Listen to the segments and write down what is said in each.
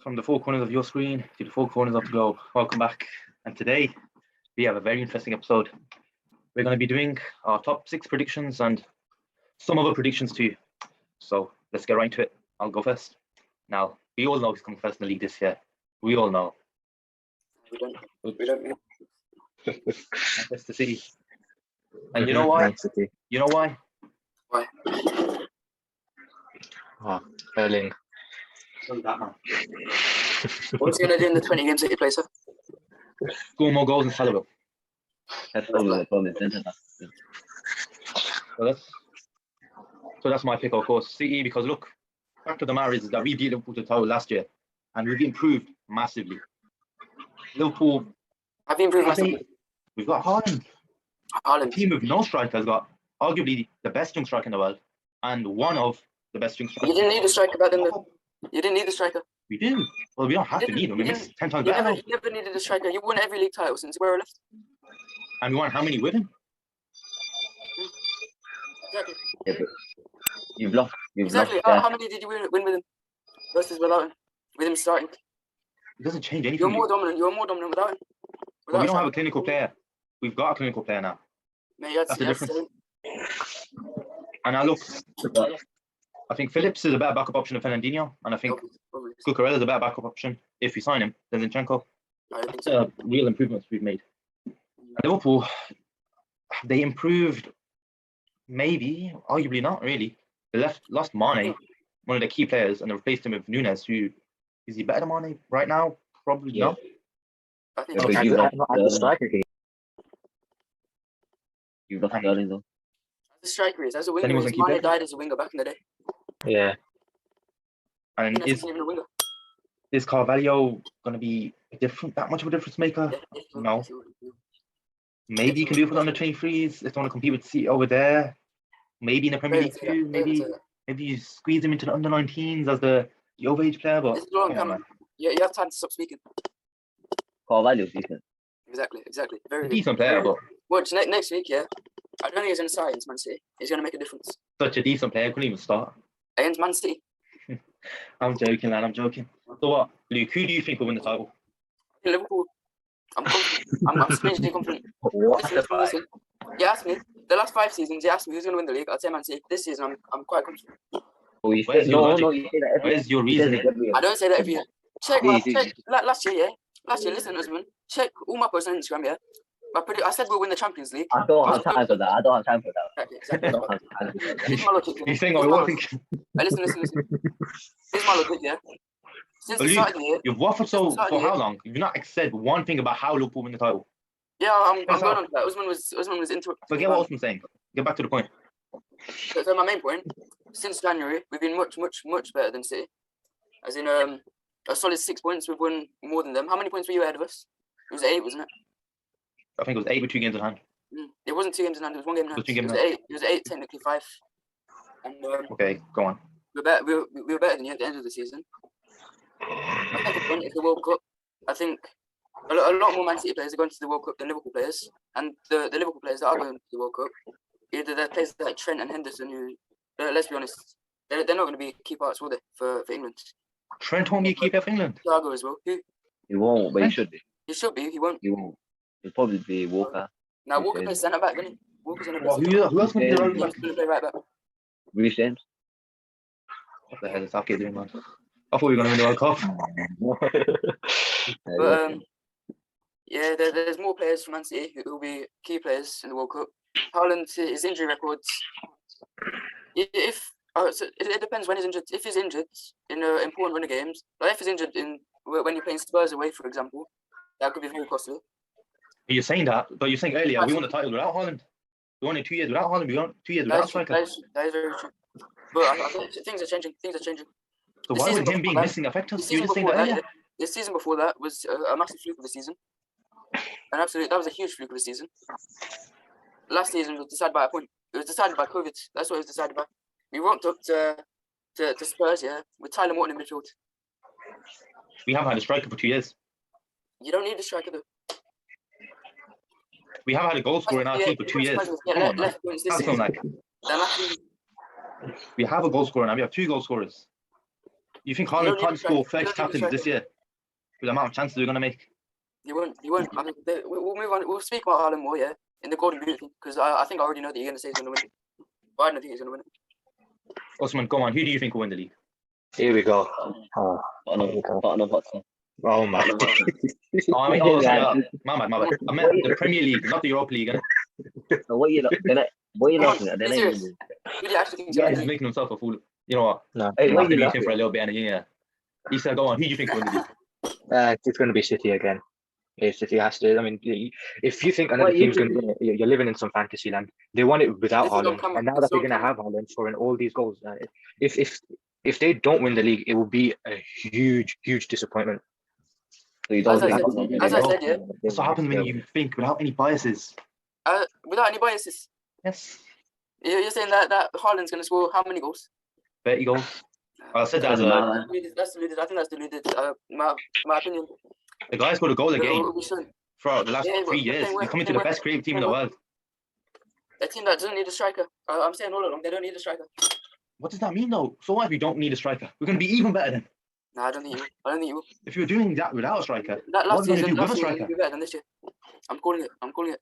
From the four corners of your screen to the four corners of the globe, welcome back. And today we have a very interesting episode. We're going to be doing our top 6 predictions and some other predictions too. So let's get right into it. I'll go first. Now, we all know who's coming first in the league this year. We all know. We don't. Manchester City. And you know why? Man City. You know why? Why? Oh, Erling. That man. What's he going to do in the 20 games that he plays? Score more goals than Salah. That's probably the problem, isn't it? So that's my pick, of course. City, because look, fact of the matter is that we beat Liverpool to the title last year, and we've improved massively. Liverpool. Have you improved massively? We've got Haaland. A team with no striker has got arguably the best young striker in the world, and one of the best young strikers. You didn't need a striker back then, though. You didn't need a striker. We do. Well, we don't have to need him. We missed 10 times better. You never needed a striker. You won every league title since Aguero left. And we won how many with him? Exactly. Yeah, but you've lost. How many did you win with him versus without him? With him starting. It doesn't change anything. You're more dominant without him. But we don't have a clinical player. We've got a clinical player now. Mate, that's the difference. And now look, I think Phillips is a better backup option than Fernandinho, and I think Goalscorer is a better backup option if we sign him than Zinchenko. Real improvements we've made. And Liverpool, they improved, maybe, arguably not really. They lost Mane, one of their key players, and they replaced him with Nunes. Who is he better than Mane right now? Probably not. I think The striker game. You've lost Sterling though. As a striker is, as a winger, Mane died as a winger back in the day. Yeah. And is Carvalho going to be that much of a difference maker? No. Maybe you can do it for the under 23s if they want to compete with City over there. Maybe in the Premier League too. Maybe you squeeze him into the under 19s as the overage player. But you have time to stop speaking. Carvalho's decent. Exactly. Very decent player, but watch next week. Yeah, I don't think he's going to start against Man City. He's going to make a difference. Such a decent player, couldn't even start against Man City. I'm joking, man. I'm joking. So what, Luke? Who do you think will win the title? Liverpool. I'm confident. I'm strangely confident. What? You asked me the last 5 seasons. You asked me who's going to win the league. I'd say Man City. This season, I'm quite confident. Where's your reasoning? I don't say that every year. Check. Last year, listen, Usman. Check all my posts on Instagram. Yeah. I said we'll win the Champions League. I don't have time for that. Here's my logic. You're saying what we're thinking. Listen. Here's my logic, yeah. Since the start of the year, you've waffled for how long? You've not said one thing about how Liverpool win the title. Yeah, I'm going on to that. Usman was into. Forget what Usman's saying. Get back to the point. So my main point, since January, we've been much better than City. As in a solid 6 points. We've won more than them. How many points were you ahead of us? It was 8, wasn't it? I think it was 8 with 2 games in hand. It wasn't 2 games in hand. It was 1 game in hand. It was 8, technically 5. And okay, go on. We were better than you at the end of the season. I think point is the World Cup. I think a lot more Man City players are going to the World Cup than Liverpool players, and the Liverpool players that are going to the World Cup, either they're players like Trent and Henderson, who, let's be honest, they're not going to be key parts, will they, for England? Trent won't be a keeper for England. Thiago as well. Who? He won't, but he should be. He should be. He won't. He won't. He'll probably be Walker. Now Walker plays centre back, doesn't he? Walker's going to who else can play right back? Reece James. What the hell is Southgate doing, man? I thought we were going to win the World Cup. But yeah, there's more players from Man City who will be key players in the World Cup. Haaland, his injury records. It depends when he's injured. If he's injured in important run of games, like if he's injured when you're playing Spurs away, for example, that could be very costly. You're saying that, but you're saying earlier we won the title without Haaland. We won it 2 years without Haaland. We won 2 years without striker. That is very true. But I think things are changing. So why would him being missing affect us? You were just saying that earlier. The season before that was a massive fluke of the season. That was a huge fluke of the season. Last season was decided by a point. It was decided by COVID. That's what it was decided by. We rocked up to Spurs, yeah, with Tyler Morton in midfield. We haven't had a striker for 2 years. You don't need a striker though. We haven't had a goal scorer in our team for 2 years. Come on, man. That's not like. We have a goal scorer now. We have 2 goal scorers. You think You Haaland don't need can't a striker. score You 30 don't need a tackles this striker. year with the amount of chances we're going to make? You won't. I mean, we'll move on. We'll speak about Haaland more, yeah, in the Golden Boot thing, because I think I already know that you're going to say he's going to win it. But I don't think he's going to win it. Usman, go on. Who do you think will win the league? Here we go. Oh, Tottenham Hotspur. oh my. Oh, I mean, sorry, my bad. I meant the Premier League, not the Europa League. Innit? So what are you laughing at? Be They're serious. not Who do you actually think is Yeah, going to he's win? making himself a fool. You know what? No, Hey, We'll what have are to you beat him for a laughing little bit, and yeah. He said, "Go on. Who do you think will win the league?" it's going to be City again. Yeah, City has to. I mean, if you think What another are you team's going to win it, you're living in some fantasy land. They won it without This is Haaland, uncommon. and now This that is they're going to have uncommon. Haaland scoring all these goals, if they don't win the league, it will be a huge disappointment. So you don't As I think said, Tottenham as I will said, yeah, That's what happens when you think without any biases. without any biases, Yes. you're saying that Haaland's going to score how many goals? 30 goals. I said that as Doesn't a matter. That's deluded. I think that's deluded. My opinion. the guy's scored a goal a game We'll be shown. throughout the last Yeah, 3 years. He's coming to the best creative team in the world. A team that doesn't need a striker. I'm saying all along, they don't need a striker. What does that mean, though? So what if we don't need a striker? We're going to be even better then. No, I don't think you will. If you're doing that without a striker, That what last are we going to season, do with a will striker? be better than this year. I'm calling it.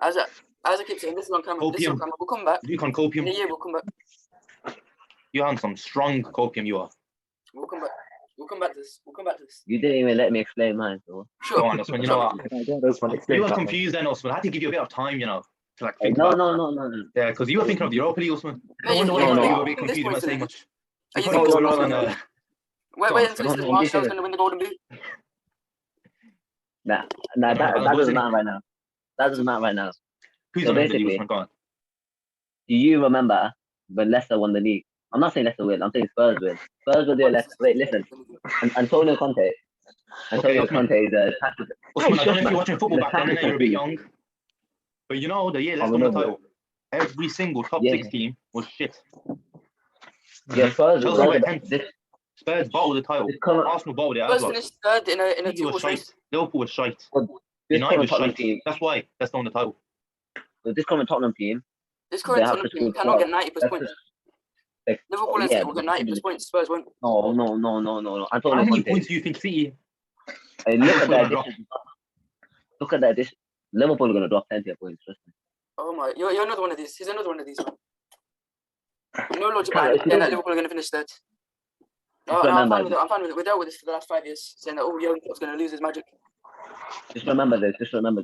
As I keep saying, this is on camera. This is on Copium. camera. We'll come back. You can In a copium. year, we'll come back. You're on some strong copium, you are. We'll come back. We'll come back to this. You didn't even let me explain mine. So. Sure. Go on, Usman. You know what? You You were confused then, Usman. I had to give you a bit of time, to like think No. about. Yeah, because you were thinking of the Europa League, Usman. No wonder why no. you were a bit This confused. You weren't point's saying deluded. much. Are You you probably thinking were Usman? on, Wait until he says no, Martial's listen. going to win the Golden Boot. Nah, that doesn't matter right now. That doesn't matter right now. Who's So going to win the league, basically- Usman? Go on. Do you remember when Leicester won the league? I'm not saying Leicester win. I'm saying Spurs win. Spurs were there. Leicester. Wait, listen. Antonio Conte. Antonio Usman. Conte is a tactical. Usman, I don't know if man. you're watching football He's a back then. I know tactical you're a bit beast. young. But the year I Leicester won the remember. title, every single top Yeah. 6 team was shit. Yeah, Spurs. Chelsea were Spurs, 10th. this, Spurs bottled the title. this current, Arsenal bottled it as Spurs well. finished third in a City two was race. shite. Liverpool was shite. this United current was Tottenham shite. team. That's why Leicester won the title. This current Tottenham team. This They current have Tottenham to team score cannot get 12. 90 plus That's points. Like, Liverpool and yeah, City will get 90 plus points. Spurs won't. No. How Antonio many Conte. points do you think City? Hey, look at Liverpool that. gonna drop? Look at that. This Liverpool are gonna drop plenty of points. Trust me. Oh my, you're another one of these. He's another one of these. No logic Can't- behind it. Saying that Liverpool are going to finish third. No, I'm remember fine with it. I'm fine with it. We dealt with this for the last 5 years, saying that Jurgen Klopp's going to lose his magic. Just remember this.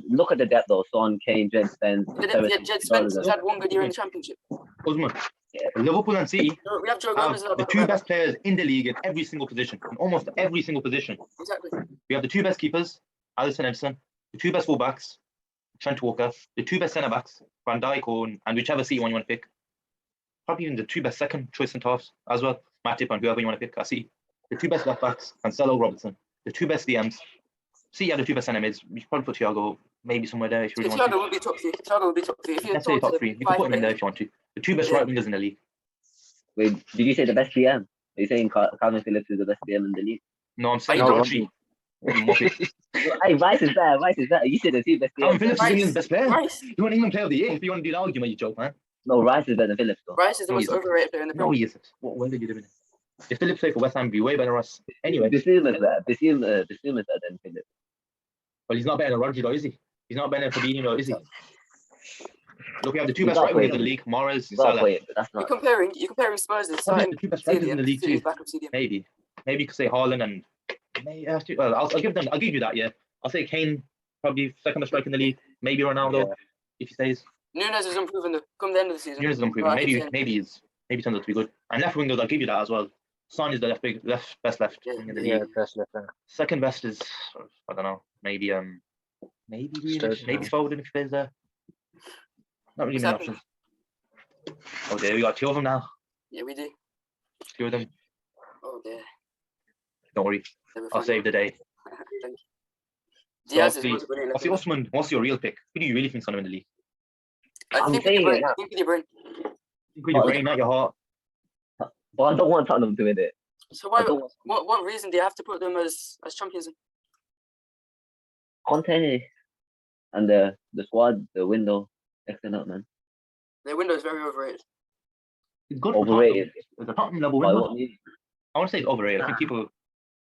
Look at the depth though. Son, Kane, Jed Spence. Jed Spence has had one good year in the Championship. Usman, Liverpool and City We have Joe have Gomez as our the backup 2 right best players in the league in every single position, in almost every single position. back. Exactly. We have the 2 best keepers, Alisson Edison, the 2 best fullbacks, Trent Walker, the 2 best centre backs, Van Dijk and whichever City one you want to pick. Probably even the 2 best second choice centre halves as well. Matip and whoever you want to pick. I see the 2 best left backs, Cancelo, Robertson, the 2 best DMs. See, yeah, the 2 best centre mids. You should probably put Thiago maybe somewhere there if you really want Thiago will be top 3. Thiago will be top 3. If to. you're Let's say top 3. You can put him in there if you want to. The 2 best right wingers in the league. Wait, did you say the best DM? Are you saying Calvin Phillips is the best DM in the league? No, I'm saying No, Rodri. Hey, Rice is better. You said the 2 best Calvin DM. Phillips is England's best player. Rice. You want England player of the year if you want to do the argument, you joke, man. No, Rice is better than Phillips though. Rice is the No, most he's- overrated player in the No, Premier he isn't. What world are you living in? If Phillips played for West Ham, he'd be way better than us. Anyway, Bissouma is better. Bissouma is better than Phillips. well, he's not better than Rodri, though, is he? He's not better than Fabinho, though, is he? Look, we have the 2 He's best not right wingers in the playing. league, Morris, You got a Salah. point, but that's You're not. comparing Spurs' Probably starting the 2 best strikers in the league City's too. backup CDM. Maybe you could say Haaland and well, I'll give you that. Yeah, I'll say Kane probably second best striker in the league. Maybe Ronaldo if he stays. Nunes is improving though. Come the end of the season. Nunes is improving. I keep saying- Maybe turns out to be good. And left wingers, I'll give you that as well. Son is the left best left Yeah. wing in the Yeah, league. best left winger. Second best is I don't know. Maybe Grealish, Sturridge, maybe no. Foden if he plays there. Not really What's many happening? options. Oh, there we got 2 of them now. Yeah, we do. 2 of them. Oh, there. Don't worry, Never I'll find save out. the day. Thank you. So Diaz is obviously, most brilliant. obviously, Usman, what's your real pick? Who do you really think's gonna win the league? I I'm think with your saying brain. it now. I think with your brain. Think with your brain, not your heart. But I don't want Tottenham doing it. So I why? don't want What reason do you have to put them as champions? Conte and the squad, the window, excellent man. Their window is very overrated. It's good for Overrated. Tottenham. It's a Tottenham level By window. what means? I want to say it's overrated. I think people.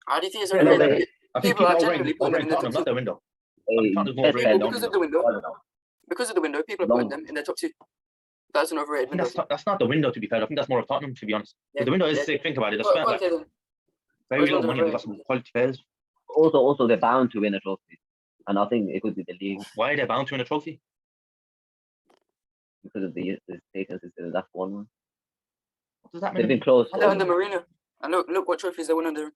How do you think it's Yeah, overrated? I think People people are are generally overrating putting them in the Tottenham, top not their window. Hey, Tottenham's more that's overrated fair. than Because window. of the window. I don't know. Because of the window, people are putting them in their top 2. That's an overrated I think window. that's not the window, to be fair. I think that's more of Tottenham, to be honest. Yeah, The window is yeah. sick. Think about it. They Go spent on, like Taylor. very Which low one's money. They got overrated? some quality players. Also, they're bound to win a trophy, and I think it could be the league Why are they bound to win a trophy? because of the status. That's one. What does that They've mean? been close. They're under Marino. And look what trophies they won under.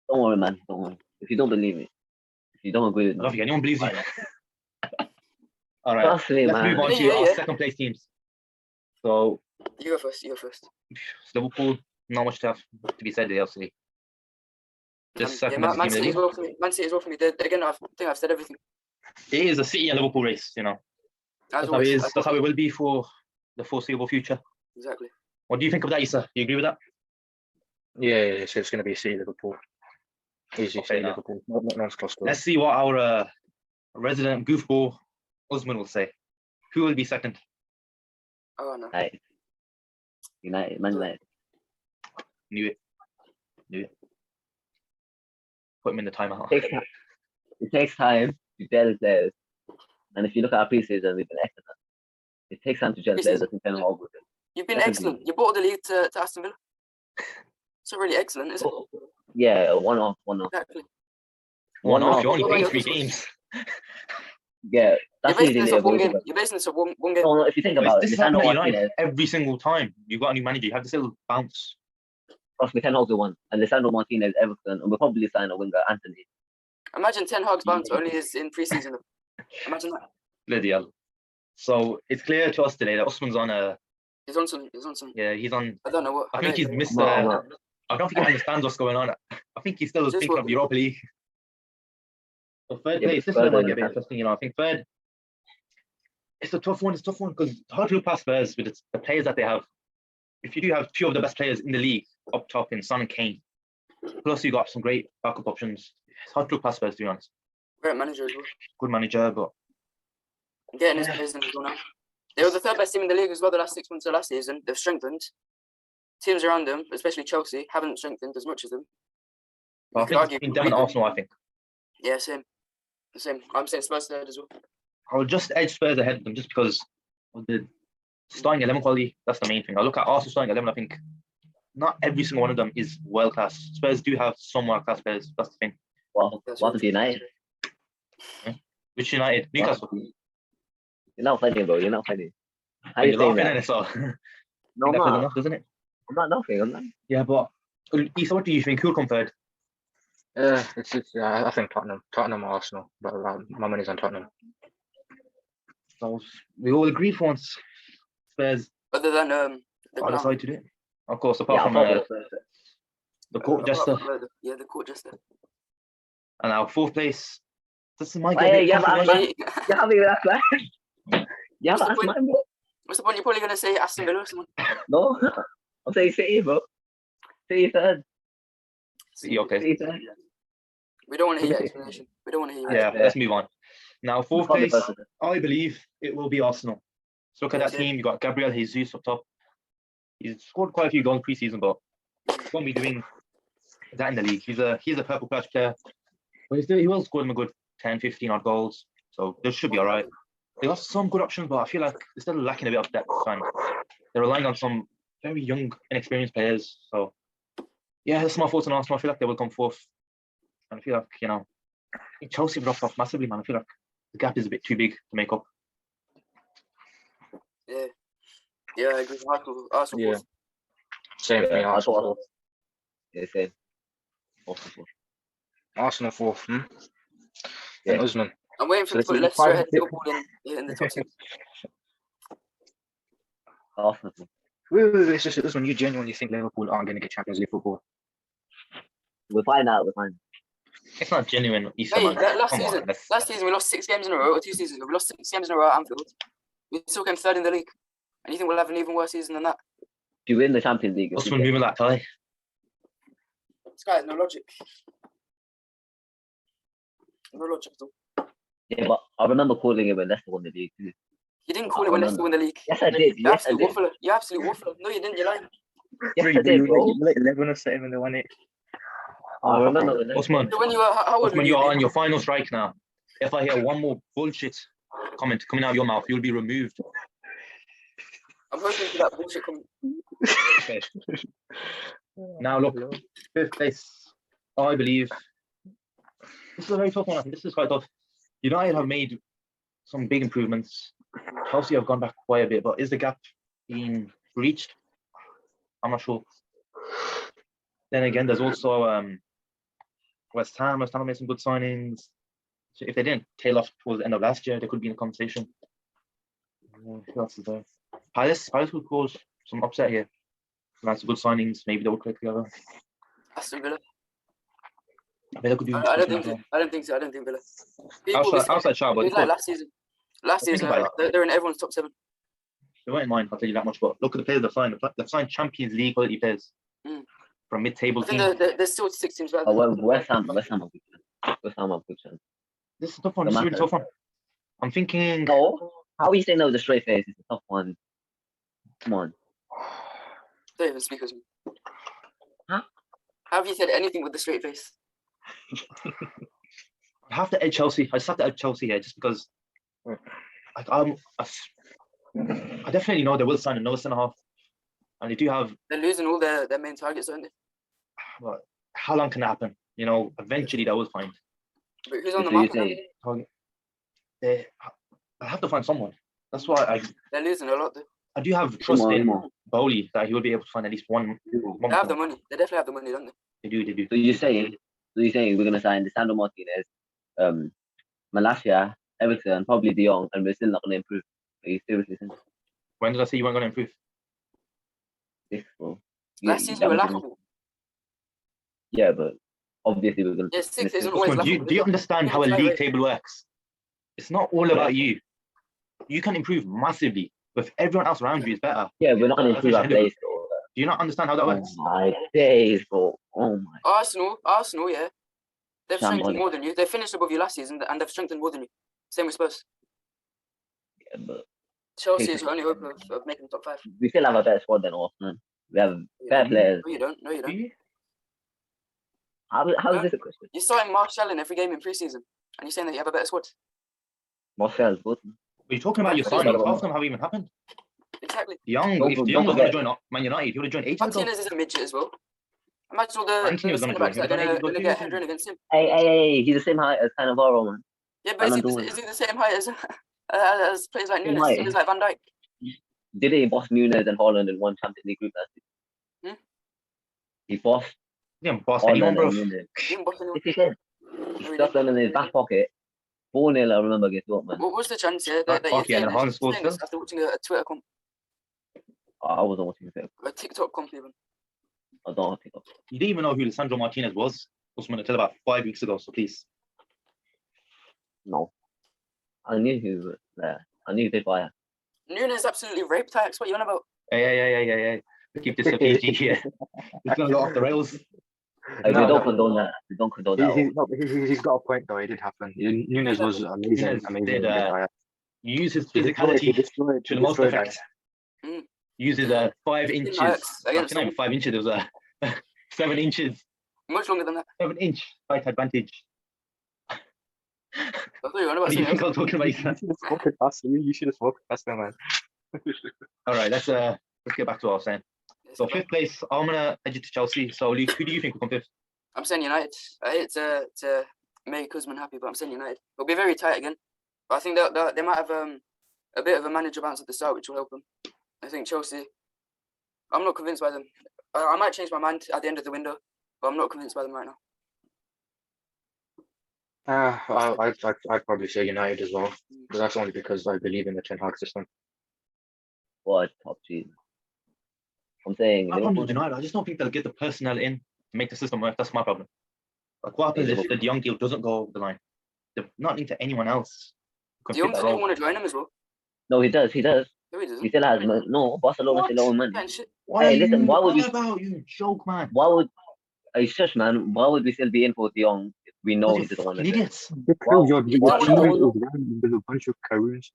Don't worry, man. Don't worry. If you don't believe me, if you don't agree with I don't me, think anyone believes you. All right, trust me, let's move man. on to Yeah, our yeah. second place teams. So You go first. You go first. Liverpool, not much to be said there, obviously. Just Yeah, second Man best team City in as the well for me. Man City as well for me. Again, I think I've said everything. league. It is a City and Liverpool race, you know. As That's how it always. is. That's how it will be for the foreseeable future. Exactly. What do you think of that, Issa? Do you agree with that? Yeah, so it's going to be City Liverpool. Easy Okay, City now. Liverpool. Not one's close to Let's see what our resident goofball Usman will say. Who will be second? Oh no. United, Man United. Knew it. Put him in the timeout. It takes time to gel players, and if you look at our preseason, we've been excellent. It takes time to gel players. I think Ten Hag will. You've been Definitely. excellent. You brought the league to Aston Villa. It's not really excellent, is it? Yeah, one off. Exactly. One off. off. You only What about played your 3 discuss? games. Yeah, You're that's basing easily this off one avoidable. game. You're basing this off one game. No, if you think But about it, this is Lisandro happening at United Martinez, every single time. You've got a new manager. You have this little bounce. trust me, Ten Hag's the one, and Lisandro Martinez, Everton, and we'll probably sign a winger, Anthony. Imagine Ten Hag's bounce only is in pre-season. Imagine that. Bloody hell. So it's clear to us today that Usman's on a. He's on some. He's on some. Yeah, he's on. I don't know what. I think he's missed. I'm not. I don't think he understands what's going on. I think he's still Just thinking of what- the Europa League. So third Yeah, place, but this one further might get a bit than- interesting. You know, I think third. It's a tough one. It's a tough one because it's hard to look past Spurs with the players that they have. If you do have 2 of the best players in the league up top in Son and Kane, plus you got some great backup options, it's hard to look past Spurs, to be honest. Great manager as well. Good manager, but Getting his players in as well now. They were the 3rd best team in the league as well the last 6 months of last season. They've strengthened. Teams around them, especially Chelsea, haven't strengthened as much as them. I You could think argue in them and weaker. Arsenal, I think. Yeah, same. Same. I'm saying Spurs third as well. I'll just edge Spurs ahead of them just because of the starting 11 quality. That's the main thing. I look at Arsenal starting 11. I think not every single one of them is world class. Spurs do have some world class players. That's the thing. Well, That's welcome to United. Which United? Newcastle. You're not funny, bro. You're not funny. How You're you saying laughing that? at it, so No, that's I'm good not. enough, doesn't it? I'm not laughing. I'm not. Yeah, but Issa, what do you think? Who'll come third? I think Tottenham or Arsenal, but my money's on Tottenham. So we all agreed for once. Spurs Other than the are ground. decided to do it. Of course, apart Yeah, from I'll the court Apart jester from the court jester. and our 4th place. This might Hey, get a bit yeah, but controversial. You haven't even asked that. You haven't asked mine, bro. What's the point? You're probably going to say Aston Villa or someone. No, I'm saying City, bro. City third. See, okay. City third. We don't want to hear your explanation. We don't want to hear your Yeah, let's move on. Now, 4th Not the place, person. I believe it will be Arsenal. So look at that Yeah. team. You got Gabriel Jesus up top. He's scored quite a few goals pre-season, but he won't be doing that in the league. He's a purple patch player. But he will score them a good 10, 15 odd goals. So this should be all right. They got some good options, but I feel like they're still lacking a bit of depth. And they're relying on some very young, inexperienced players. So yeah, that's my thoughts on Arsenal. I feel like they will come 4th. And I feel like, I think Chelsea dropped off massively, man. I feel like the gap is a bit too big to make up. Yeah, I agree. Arsenal. Yeah. Same thing. Yeah, I Arsenal. thought. Yeah, same. Awesome. Arsenal 4th. Yeah. And Usman. I'm waiting for So them to put this is Leicester five- ahead of Liverpool in the top 6. Awesome. Wait. It's just Usman. You genuinely think Liverpool aren't going to get Champions League football? We'll find out. We'll find out. It's not genuine, Issa, Hey, man. last Come on, season, let's- last season we lost 6 games in a row, or 2 seasons ago. We lost 6 games in a row at Anfield. We still came 3rd in the league. And you think we'll have an even worse season than that? If you win the Champions League, you'll Usman see it. moving that tie. This guy has no logic. No logic at all. Yeah, but I remember calling it when Leicester won the league too. You didn't call it when Leicester won the league. Yes, I did. You Yes, I absolute did. waffler. You absolute waffler. No, you didn't. You're lying. Yesterday, bro. Like 11 or 7, they won it. I remember when Osman, So when you were, how old were Osman, you? you are on your final strike now. If I hear one more bullshit comment coming out of your mouth, you'll be removed. I'm hoping for that bullshit coming. Okay. Now look, 5th place. I believe this is a very tough one. I think this is quite tough. United have made some big improvements. Chelsea have gone back quite a bit, but is the gap being breached? I'm not sure. Then again, there's also West Ham. West Ham made some good signings. So if they didn't tail off towards the end of last year, they could be in a conversation. Who else is there? Palace would cause some upset here. Some good signings. Maybe they will click together. Aston Villa. Villa could do. I don't think so. I don't think Villa. People Outside shout, but it was like last season. Last Think season, about they're in everyone's top 7. they weren't in mine. I'll tell you that much. But look at the players they've signed. They've signed Champions League quality players from mid-table I teams. think there's still 6 teams better. Oh, well, West Ham are good chance. This is a tough one. The This is a really matter. tough one. I'm thinking. No, how are you saying that with a straight face? It's a tough one. Come on. Don't even speak as me. Huh? How have you said anything with a straight face? I have to edge Chelsea. I just have to edge Chelsea here just because I definitely know they will sign another centre half. And they do have, They're losing all their main targets, aren't they? well, how long can that happen? You know, eventually they will find. But who's on the So you market? say target. I have to find someone. That's why They're losing a lot, though. I do have trust in Umar. Bowley that he will be able to find at least one. They have the money. They definitely have the money, don't they? They do. So you're saying we're gonna sign Lisandro Martinez, Malacia, Everton, probably De Jong, and we're still not gonna improve. Are you seriously saying When did I say you weren't going to improve? this, bro? Last season, you were laughable. Yeah, but obviously we're gonna. Yeah, 6 isn't Osman, always laughable. do you understand how a league table works? It's not all about you. You can improve massively, but if everyone else around you is better. Yeah, we're not gonna That's improve our what you place, though. Do you not understand how that Oh works? my days, bro. Oh my. Arsenal, yeah. They've Shambolic. strengthened more than you. They finished above you last season, and they've strengthened more than you. Same with Spurs. Yeah, but Chelsea is your only hope of making top 5. we still have a better squad than Arsenal. We have better players. No, you don't. No, you Do don't. you? How is this a question? You're starting Martial in every game in pre-season, and you're saying that you have a better squad. Martial's good. You're talking about your That's signings. Half of them haven't even happened. Exactly. If Don't De Jong was going forget- to join Man United, he would have joined ages ago. Martinez is a midget as well. Imagine all the Anthony was gonna centre-backs join. that are He was going to gonna get a header against him. Hey, he's the same height as Cannavaro, man. Yeah, but is he Alan the same height as players like Same Nunes, height. players like Van Dijk? Did he boss Nunes and Holland in one Champions League group last season? He bossed He didn't boss anyone, Holland bro. and Nunes. He didn't boss anyone. Yes, he did. He stuck them in his back pocket. 4-0, I remember against Dortmund. What was the chance here Back that you're pocket and saying Holland this, scored saying this still. after watching a Twitter comp, I wasn't watching it. a TikTok comp even? I don't pick up. You didn't even know who Lisandro Martinez was. Usman until about 5 weeks ago. So please. No. I knew he was there. I knew they'd buy it. Nunes absolutely raped Ajax. What are you on about? Hey. Keep this PG here. It's going to go off the rails. We No, don't no. condone that. We don't condone that. He's got a point though. It did happen. Nunes was amazing. Nunes did, use his He physicality destroyed to the most effect. Uses 5 inches. Ajax Actually, against not even 5 inches. It was 7 inches. much longer than that. 7-inch height advantage. I thought you were on What about do you think something I was talking about? You should have spoken faster. You should have spoken faster, man. All right, let's get back to what I was saying. else. So 5th place, I'm gonna edge it to Chelsea. So Luke, who do you think will come 5th? I'm saying United. I hate to make Usman happy, but I'm saying United. It'll be very tight again. But I think they might have a bit of a manager bounce at the start, which will help them. I think Chelsea. I'm not convinced by them. I might change my mind at the end of the window, but I'm not convinced by them right now. I'd probably say United as well. But that's only because I believe in the Ten Hag system. What top team? I'm saying My problem Liverpool. with United, I just don't think they'll get the personnel in to make the system work. That's my problem. Like, what happens if the De Jong deal doesn't go over the line? They're not linked to anyone else. who De can Jong fit that doesn't even role. want to join them as well. No, he does. No, he doesn't. He still has no Barcelona What? still own money. Man, shit. What Hey, are listen, you why would on we- about? You joke, man. Why would shush, man? Why would we still be in for De Jong if we know he You're doesn't want to? fucking do it? idiots. Because your Why team would- is run with a bunch of Karoons.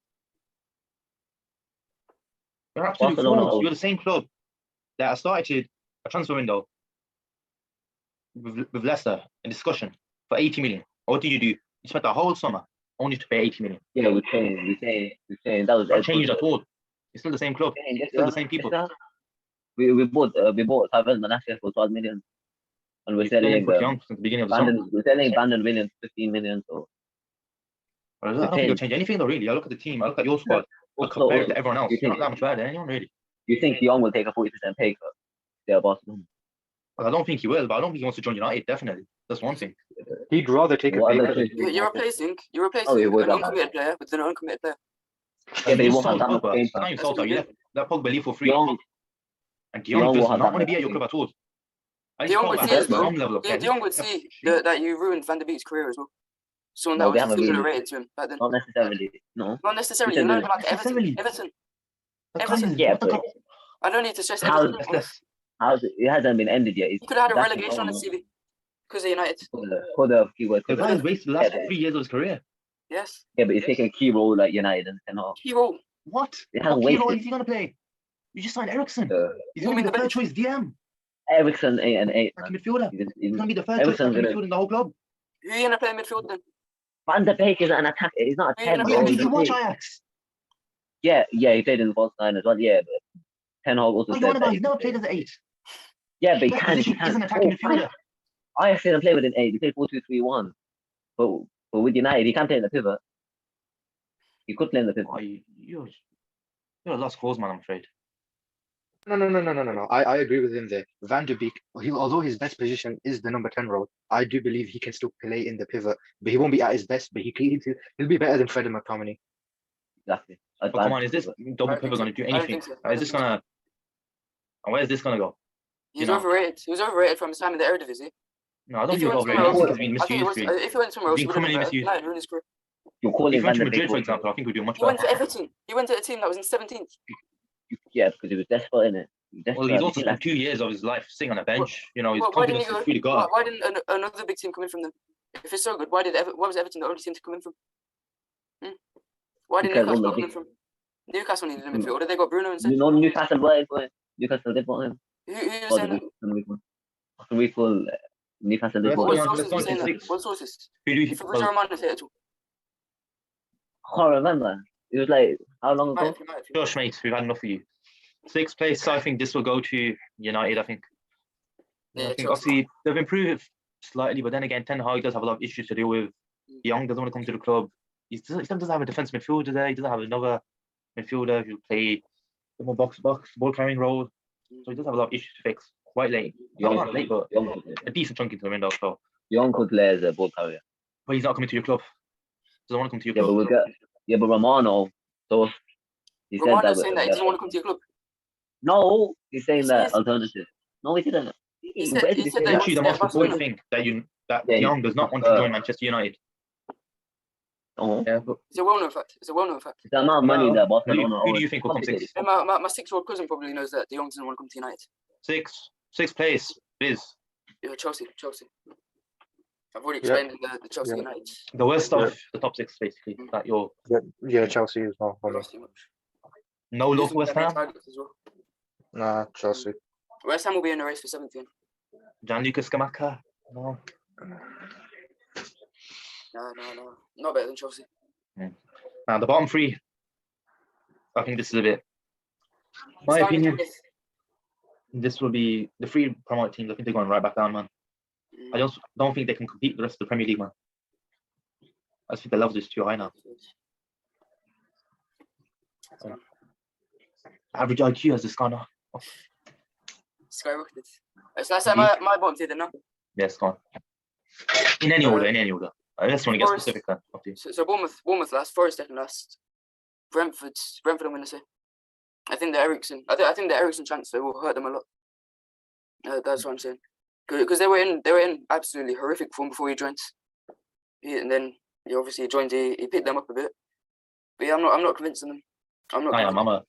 You're absolute Barcelona fools. owns- You're the same club. that I started a transfer window with Leicester in discussion for 80 million. What did you do? You spent the whole summer only to pay 80 million. Yeah, we changed. That was Not changed at all. It's still the same club. Still the same people. We bought Savan Manasseh for 12 million, and we're You've still selling put young since the beginning of the summer. Brandon. We're selling Brandon Williams 15 million. So I don't think you'll change anything though, really. I look at the team, I look at your squad, I also, compare it to everyone else. you You're not think that much better than anyone, really. you think Young will take a 40% pay cut? They're Boston. I don't think he will, but I don't think he wants to join United, definitely. That's one thing. He'd rather take a What pay other cut than thing? join You're United. replacing Oh, he would an have. uncommitted player with an uncommitted player. Yeah, but he You won't have sold that much Pogba. game It's not time. even sold out. You let Pogba leave for free. Young, And Young Dion will does have not that want to be much at your game. club at all. At least Dion Pogba would has see as well. some level of care. Dion would see that you ruined Van der Beek's career as well. Someone No, that they was haven't similar really. rated to him back then. Not necessarily. No. Not necessarily. Because You know, there's- like Everton. Necessarily. Everton. The guy Everton. is- Yeah, what the but guy- I don't need to stress How- Everton. That's How's it hasn't been ended yet. He could have had a That's the relegation on his problem. CV because of United. Could have keyword. The Could guy have. has wasted the last Yeah, 3 years of his career. Yes. Yeah, but he's taking a key role like United and cannot. Key role. What? It What hasn't key role wasted. is he going to play? You just signed Ericsson. He's You going to mean be the the third bench? choice DM. Ericsson 8 Like man. midfielder. He's going to be the third choice Ericsson's attacking gonna- midfielder in the whole club. Who are you gonna play in midfield then? Van der Beek is an attack. He's not a Who are you 10. gonna Yeah, play did in you midfield? watch Ajax? Yeah, he played in the false line as well. Yeah, but Ten Hag also What are you said on that. about? he He's never can played play. as an 8. Yeah, but he Best can. He position can. isn't attacking midfielder. I didn't play with an 8. He played 4-2-3-1. But with United, he can't play in the pivot. He could play in the pivot. Oh, you're a lost cause, man, I'm afraid. No. I agree with him there. Van der Beek, although his best position is the number 10 role, I do believe he can still play in the pivot. But he won't be at his best, but he'll be better than Fred and McTominay. Exactly. But come on, is this double I don't pivot going think to do so. I don't anything? think so. Or is this going to... And where is this going to go? He's know. overrated. He was overrated from his time in the Eredivisie. No, I don't If think he he's went overrated. I somewhere think else, he's been I think he was. misused. If he went somewhere else, he He's would been have been criminally better. misused. United ruined his career. You're If calling he went Van to der Madrid, Beek. for example, I think we'd do much He went better. to Everton. He went to a team that was in 17th. Yeah, because he was desperate in it. Well, he's also spent 2 years of his life sitting on a bench. You know, his Why didn't confidence he go? is really gone. Why didn't another big team come in from them? If it's so good, why was Everton the only team to come in from? Why didn't Because Newcastle all the come in from? Newcastle needed a midfield. Or did they got Bruno instead? You know Newcastle boy. Newcastle did want him. Who was Or saying the that? Newcastle Newcastle did Let's want What go him. on, sources let's were go saying into that? 6. What sources? Who do you If Fabrizio Romano said it too. I can't remember. It was like how long ago? Josh, mate, we've had enough of you. 6th place, I think this will go to United, I think. Yeah, I think Chelsea. obviously they've improved slightly, but then again, Ten Hag does have a lot of issues to deal with. Young doesn't want to come to the club. He doesn't have a defensive midfielder there. He doesn't have another midfielder who play the more box ball carrying role. So he does have a lot of issues to fix. Quite late. Not late, but a decent chunk into the window. So, Young could play as a ball carrier. but he's not coming to your club. Doesn't want to come to your Yeah, club. but but Romano. So he said Romano's that. saying that he doesn't want to come to your club. No, he's saying He that says- alternative. No, he didn't. He said- Where did he he said say that that? Actually, the Yeah, most important Barcelona. thing that Yeah, Young does not want to join Manchester United. Oh, Yeah, but It's a well-known fact. It's a well-known fact. the amount of money that Barcelona who do you owns. think will come 6th? And my 6-year-old cousin probably knows that De Jong doesn't want to come to United. 6th place is Yeah, Chelsea. I've already explained the Chelsea Yeah. United. the worst of the top 6, basically. That you're Yeah, Chelsea is not I for me. lost too much. no love for West Ham. Targets as well. Nah, Chelsea. West Ham will be in the race for 7th. Gianluca Scamacca. No. No. Not better than Chelsea. Now the bottom 3. I think this is a bit. My Starting opinion. 20th. This will be the 3 promoted teams. I think they're going right back down, man. I just don't think they can compete with the rest of the Premier League, man. I just think the level is too high now. Average IQ has just gone up. Skyrocketed. So that's my bottom tier then now. Yeah, it's gone. In any order. I just want to get Forest. specific then. Up to you. So Bournemouth last, Forest second last, Brentford I'm gonna say. I think the Ericsson transfer will hurt them a lot. That's what I'm saying. Because they were in absolutely horrific form before he joined. And then he obviously joined. He picked them up a bit. But yeah, I'm not convinced of them. I'm not. I am. convinced.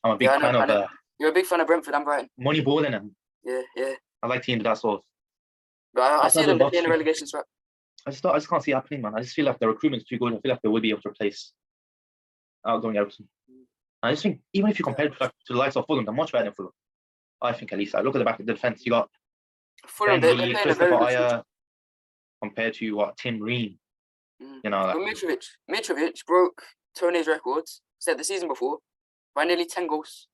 I'm a big Yeah, I know, fan I of know. You're a big fan of Brentford and Brighton. money balling, and Yeah. I like teams of that sort. But I That's see not them the in the option. relegation scrap. I just can't see it happening, man. I just feel like the recruitment's too good. I feel like they will be able to replace outgoing Ericsson. I just think even if you compare it to the likes of Fulham, they're much better than Fulham. I think at least. I look at the back of the defense. You got Fulham, Ben they're Lee, playing a very Christopher good Ayer, compared to what Tim Ream. You know, But Mitrovic broke Tony's records. Said the season before by nearly 10 goals.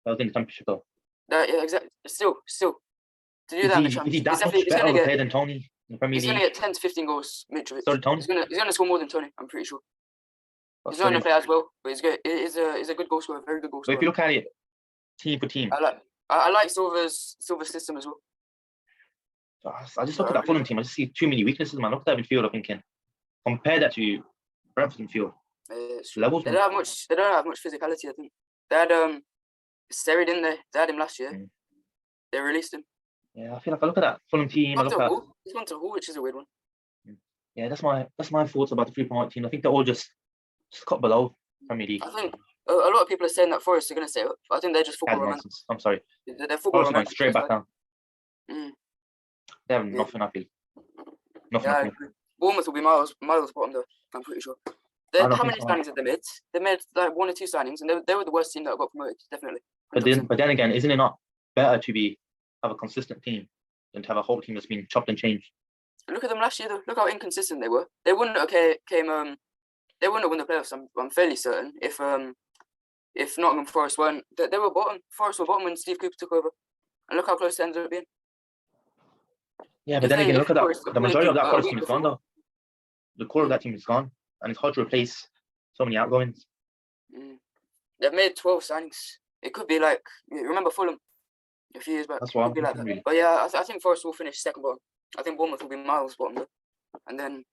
that was in the championship though. Yeah, exactly. Still, to do Is that in he, the is he championship, that much better of a player than Tony in the Premier he's gonna League? get 10 to 15 goals. Mitrovic. So did Tony. He's gonna score more than Tony. I'm pretty sure. Oh, He's not gonna sorry. play as well, but he's good. He's a good goal scorer, very good goal But scorer. if you look at it, team for team, I like Silver's system as well. I just look at that Fulham team. I just see too many weaknesses, man. Look at that midfield. I'm thinking, compare that to Brentford midfield. Levels. They don't have much. They don't have much physicality. I think they had Seri, didn't they? They had him last year. They released him. Yeah, I feel like I look at that Fulham team. I look at. He's gone to Hull, which is a weird one. Yeah, that's my thoughts about the 3.8 team. I think they're all just cut below Premier League. I think a lot of people are saying that Forest are going to stay up. I think they're just football romantic. Nonsense. I'm sorry. They're football Forest are going romantic. straight back down. Mm. They have nothing. I feel. Nothing. Yeah, I I feel. agree. Bournemouth will be miles bottom though. I'm pretty sure. How many signings have they made? They made like 1 or 2 signings, and they were the worst team that got promoted. Definitely. 100%. But then again, isn't it not better to have a consistent team than to have a whole team that's been chopped and changed? Look at them last year though. Look how inconsistent they were. They wouldn't have They wouldn't have won the playoffs. I'm fairly certain. If Nottingham Forest weren't, they were bottom. Forest were bottom when Steve Cooper took over, and look how close they ended up being. Yeah, but then again, look at that. The majority of that Forest team is gone though. The core of that team is gone, and it's hard to replace so many outgoings. They've made 12 signings. It could be like, you remember Fulham a few years back. That's what I'm thinking like thinking, that. really. But yeah, I think Forest will finish second bottom. I think Bournemouth will be miles bottom though. And then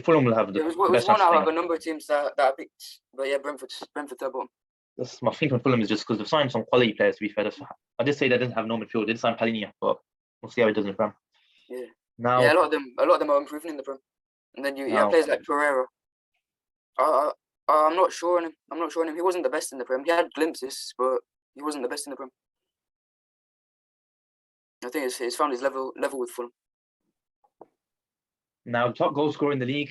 Fulham will have the it was best one chance out to of a number of teams that I picked. But yeah, Brentford third bottom. That's my thinking with Fulham is just because they've signed some quality players. To be fair, I did say they didn't have no midfield. They did sign Palhinha, but we'll see how it does in the Prem. Yeah. Now, Yeah, a lot of them are improving in the Prem. And then you have players like Pereira. I'm not sure on him. He wasn't the best in the Prem. He had glimpses, but he wasn't the best in the Prem. I think he's found his level with Fulham. Now, top goal scorer in the league.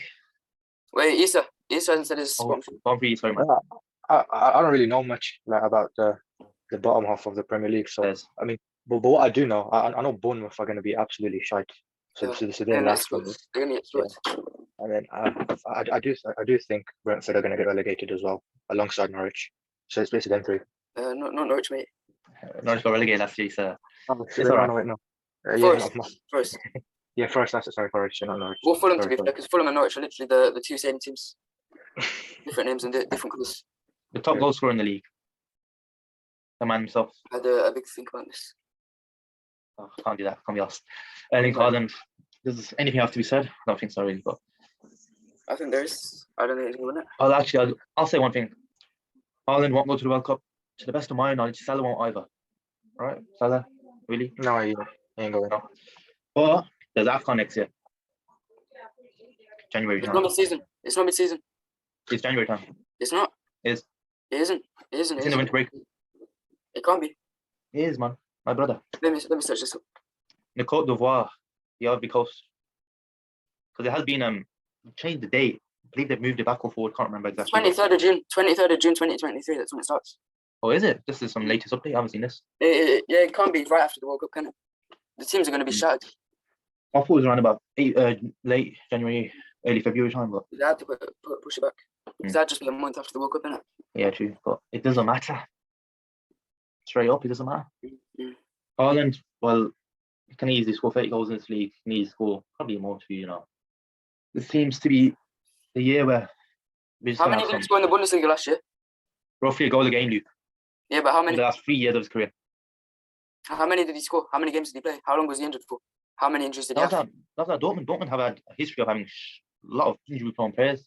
Wait, Issa hasn't said his spot. Sorry, man. I don't really know much about the bottom half of the Premier League. So Yes. I mean, but what I do know, I know Bournemouth are going to be absolutely shite. So they're last one. They're gonna get split. And then I do think Brentford are going to get relegated as well, alongside Norwich. So it's basically them three. Not Norwich, mate. Norwich got relegated last year, so It's all right. No. Forest. Yeah, Forest. Sorry, Forest. Not Norwich. Well, Fulham to be fair, because Fulham and Norwich are literally the two same teams. Different names and different colours. the top goal scorer in the league. The man himself. I had a big think about this. Oh, can't do that. Can't be asked. Erling Haaland. Does anything have to be said? I don't think so, really. But I think there is. I don't think he's going to win it. I'll say one thing. Haaland won't go to the World Cup. To the best of my knowledge, Salah won't either. Right? Salah? Really? No, he ain't going. No. But there's AFCON next year. January It's time. not mid-season. It's January time. It's not. It is. It isn't. It's in the winter break. It can't be. It is, man. My brother. Let me search this up. The Côte d'Ivoire, the Ivory Coast. Because it has been changed the date. I believe they've moved it back or forward. Can't remember exactly. 23rd of June 2023. That's when it starts. Oh, is it? This is some latest update. I haven't seen this. It can't be right after the World Cup, can it? The teams are going to be shattered. I thought it was around about late January, early February time, but They had to push it back. Because that'd just be a month after the World Cup, innit? yeah, true. But it doesn't matter. Straight up, it doesn't matter. Mm. Ireland, well, can easily score 30 goals in this league. Can easily score probably more to This seems to be the year where we just How many did he score in the Bundesliga last year? roughly a goal a game, Luke. Yeah, but how In many? the last 3 years of his career. How many did he score? How many games did he play? How long was he injured for? How many injuries did he have? That's that Dortmund. Dortmund have had a history of having a lot of injury-prone players.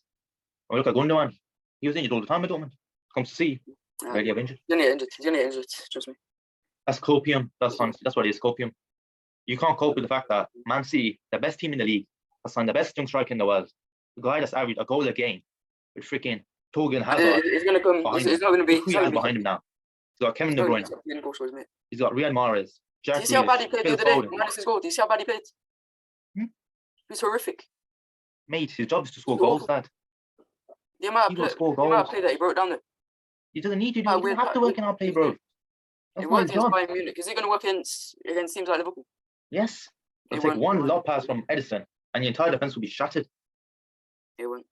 When we look at Gundogan, he was injured all the time at Dortmund. Comes to see, rarely have injured. He's only injured. Trust me. That's copium. That's what it is, copium. You can't cope with the fact that Man City, the best team in the league, has signed the best young striker in the world. The guy that's averaged a goal a game with freaking Torgan Hazard. He's going to come. He's not going to be. Who he has behind him now? He's got Kevin De Bruyne. He's got Riyad Mahrez. Do you see how bad he played the other day? Minus his goal. Do you see how bad he played? He's horrific. Mate, his job is to score goals, Dad. The amount of play that he broke down there. He doesn't need to do. He doesn't have to work in our play, bro. It That's my worked against job. Bayern Munich. Is it going to work against teams like Liverpool? Yes. It It'll take won't. one lob pass from Edison, and the entire defense will be shattered. It won't.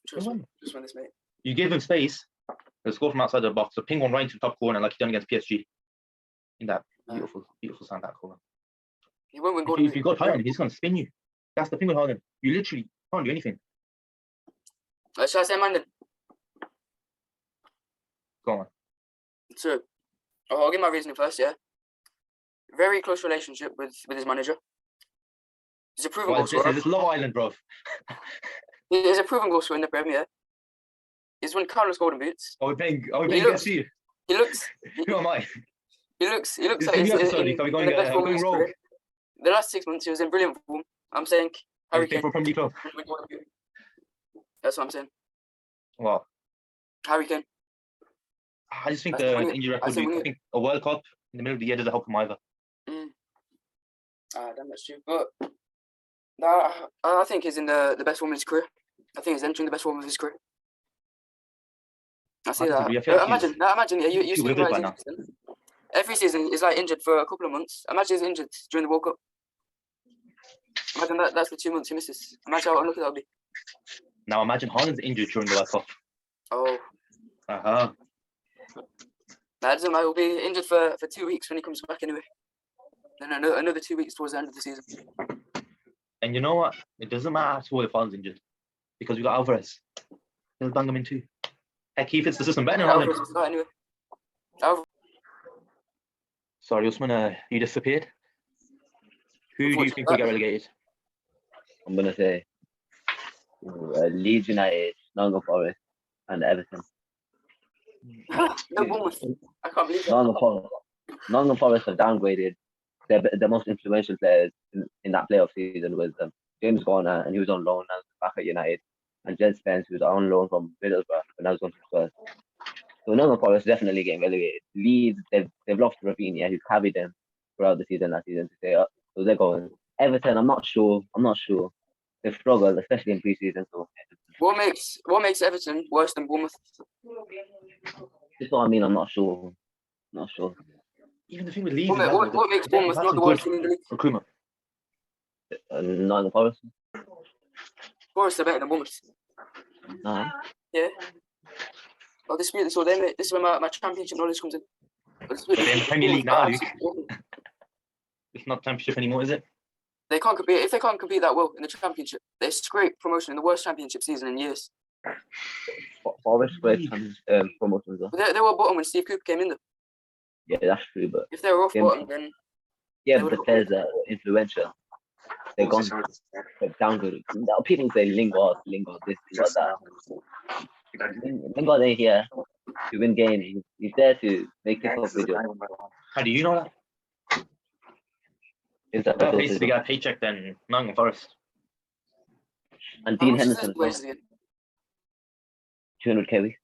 Trust won't. me. Just win this, mate. You give him space, he'll score from outside the box. So ping one right into the top corner, like he done against PSG. In that beautiful stand that corner. He won't win goal. If you go high on him, he's going to spin you. That's the thing with Haaland. You literally can't do anything. Shall I say mine then? Go on. So, I'll give my reasoning first, yeah? Very close relationship with his manager. He's a proven Well, goal scorer. this is Love Island, bro. He's a proven goal scorer in the Premier. He's won countless golden boots. Are we playing He looks- PSG? He looks Who am I? he looks This like is he's new episode. Are we going, the best form of going his rogue? career. The last 6 months he was in brilliant form. I'm saying Are we Harry playing Kane. for Premier League club? will win golden boot. That's what I'm saying. Well, Harry Kane. I just think I the think we- injury I record. think we- I think a World Cup in the middle of the year doesn't help him either. Damn, that's true. But no, I think he's in the best form of his career. I think he's entering the best form of his career. I see I that. disagree. I feel like Imagine, yeah, you too see withered his by now. injuries. Every season he's like injured for a couple of months. Imagine he's injured during the World Cup. Imagine that's the 2 months he misses. Imagine how unlucky that would be. Now imagine Haaland's injured during the World Cup. Oh, Uh-huh. that doesn't matter. He'll be injured for 2 weeks when he comes back anyway. Then another 2 weeks towards the end of the season. And you know what? It doesn't matter at all if Haaland's injured. Because we got Alvarez. He'll bang him in too. Heck, he fits the system better than Alvarez Haaland. will start anyway. Alvarez. Sorry, Usman, you disappeared. Who do you think will get relegated? I'm gonna say Leeds United, Nottingham Forest, and Everton. No Bournemouth. I can't believe it. Nottingham Forest have downgraded the most influential players in that playoff season was James Garner, and he was on loan now back at United, and Jed Spence, who was on loan from Middlesbrough, and now he's going to Spurs. So Nottingham Forest definitely getting relegated. Leeds, they've lost Rafinha, who's carried them throughout the season last season to stay up. So they're going. Everton, I'm not sure. They've struggled, especially in pre-season. So What makes Everton worse than Bournemouth? this is what I mean. I'm not sure. Even the thing with Leeds, What makes Bournemouth not the worst team in the league? recruitment. Nottingham Forest. Forest are better than Bournemouth. Nah. Yeah. I'll dispute this all day, mate. This is where my championship knowledge comes in. But they're in the Premier League now, Luke. It's not Championship anymore, is it? They can't compete. If they can't compete that well in the championship, they scrape promotion in the worst championship season in years. Forest great promotions. Though. But they were bottom when Steve Cooper came in. Though. Yeah, that's true. But If they were off Yeah. bottom, then yeah, They but the would've- players are influential. They're gone. They're downgrade. Now people say Lingard, this, that. Lingard ain't here to win games. He's there to make TikTok videos. How do you know that? Is that Better the places to get a paycheck than Nottingham Forest. And how Dean much is Henderson, this wages again? 200k week.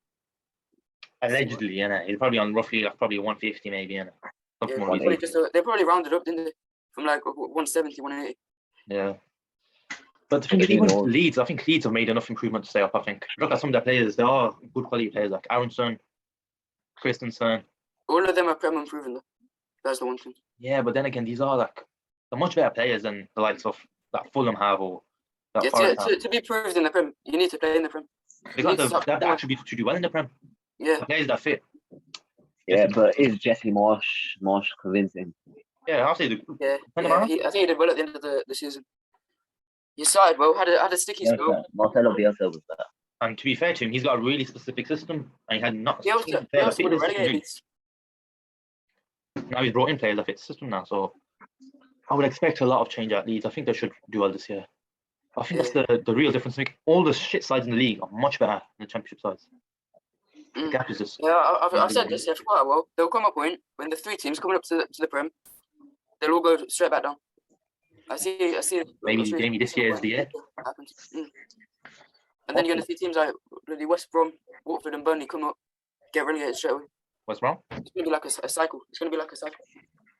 Allegedly, yeah. He's probably on roughly like probably 150 maybe, yeah. Yeah, Something one more probably reasonable. they probably rounded up, didn't they? From like 170, 180. Yeah. But the thing is, even Leeds, I think Leeds have made enough improvement to stay up, I think. Look at some of their players, they are good quality players like Aronson, Christensen. All of them are Prem improving though. That's the one thing. Yeah, but then again, these are like they're much better players than the likes of that Fulham have or that Yeah, Forest have. to be proved in the Prem, you need to play in the Prem. They have the attributes to do well in the Prem. Yeah. The players that fit. Yeah, but is Jesse Marsh convincing? Yeah, I'll say the Yeah, Turn them yeah around. I think he did well at the end of the season. He started well, had a sticky Yeah, spell. Marcelo Bielsa was that. and to be fair to him, he's got a really specific system and he had not He also would have relegated Leeds. now he's brought in players that fit the system now, so I would expect a lot of change at Leeds. I think they should do well this year. I think that's the real difference. Like, all the shit sides in the league are much better than the championship sides. The gap is just Yeah, I've said this for quite a while. There'll come a point when the three teams coming up to the Prem, they'll all go straight back down. I see. maybe this year is the year. Happens. And then you're gonna see teams like bloody West Brom, Watford, and Burnley come up, get relegated straight away. What's wrong? It's gonna be like a cycle. It's gonna be like a cycle.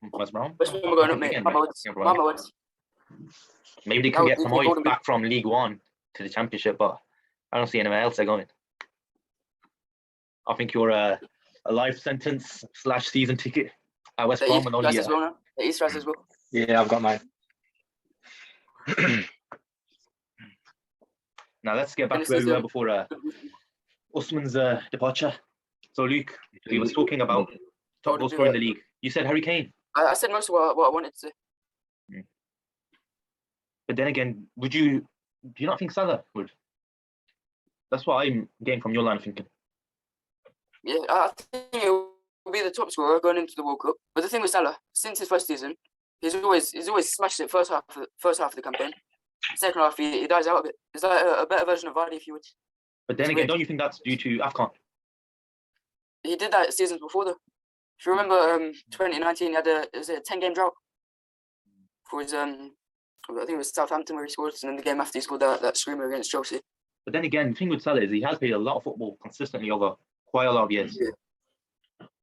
What's wrong? West Brom are going up, mate. Mama words. Maybe they can get promoted back from League One to the Championship, but I don't see anywhere else they're going. I think your a life sentence / season ticket at West The Brom East and only Rise as well now. The East Rise as well. Yeah, I've got mine. Now let's get back Finish to where we were season. before Usman's departure. So Luke, he was talking about top goal scorer in the league. You said Harry Kane, I said most of what I wanted to say. but then again, do you not think Salah would? That's what I'm getting from your line of thinking. Yeah, I think he'll be the top scorer going into the World Cup. But the thing with Salah, since his first season, he's always smashed it first half of the campaign. Second half, he dies out a bit. It's like a better version of Vardy, if you would. But then It's again, weird. don't you think that's due to AFCON? He did that seasons before, though. If you remember, 2019, he had a 10-game drought for his I think it was Southampton where he scored, and then the game after he scored that screamer against Chelsea. But then again, the thing with Salah is he has played a lot of football consistently over quite a lot of years. Yeah.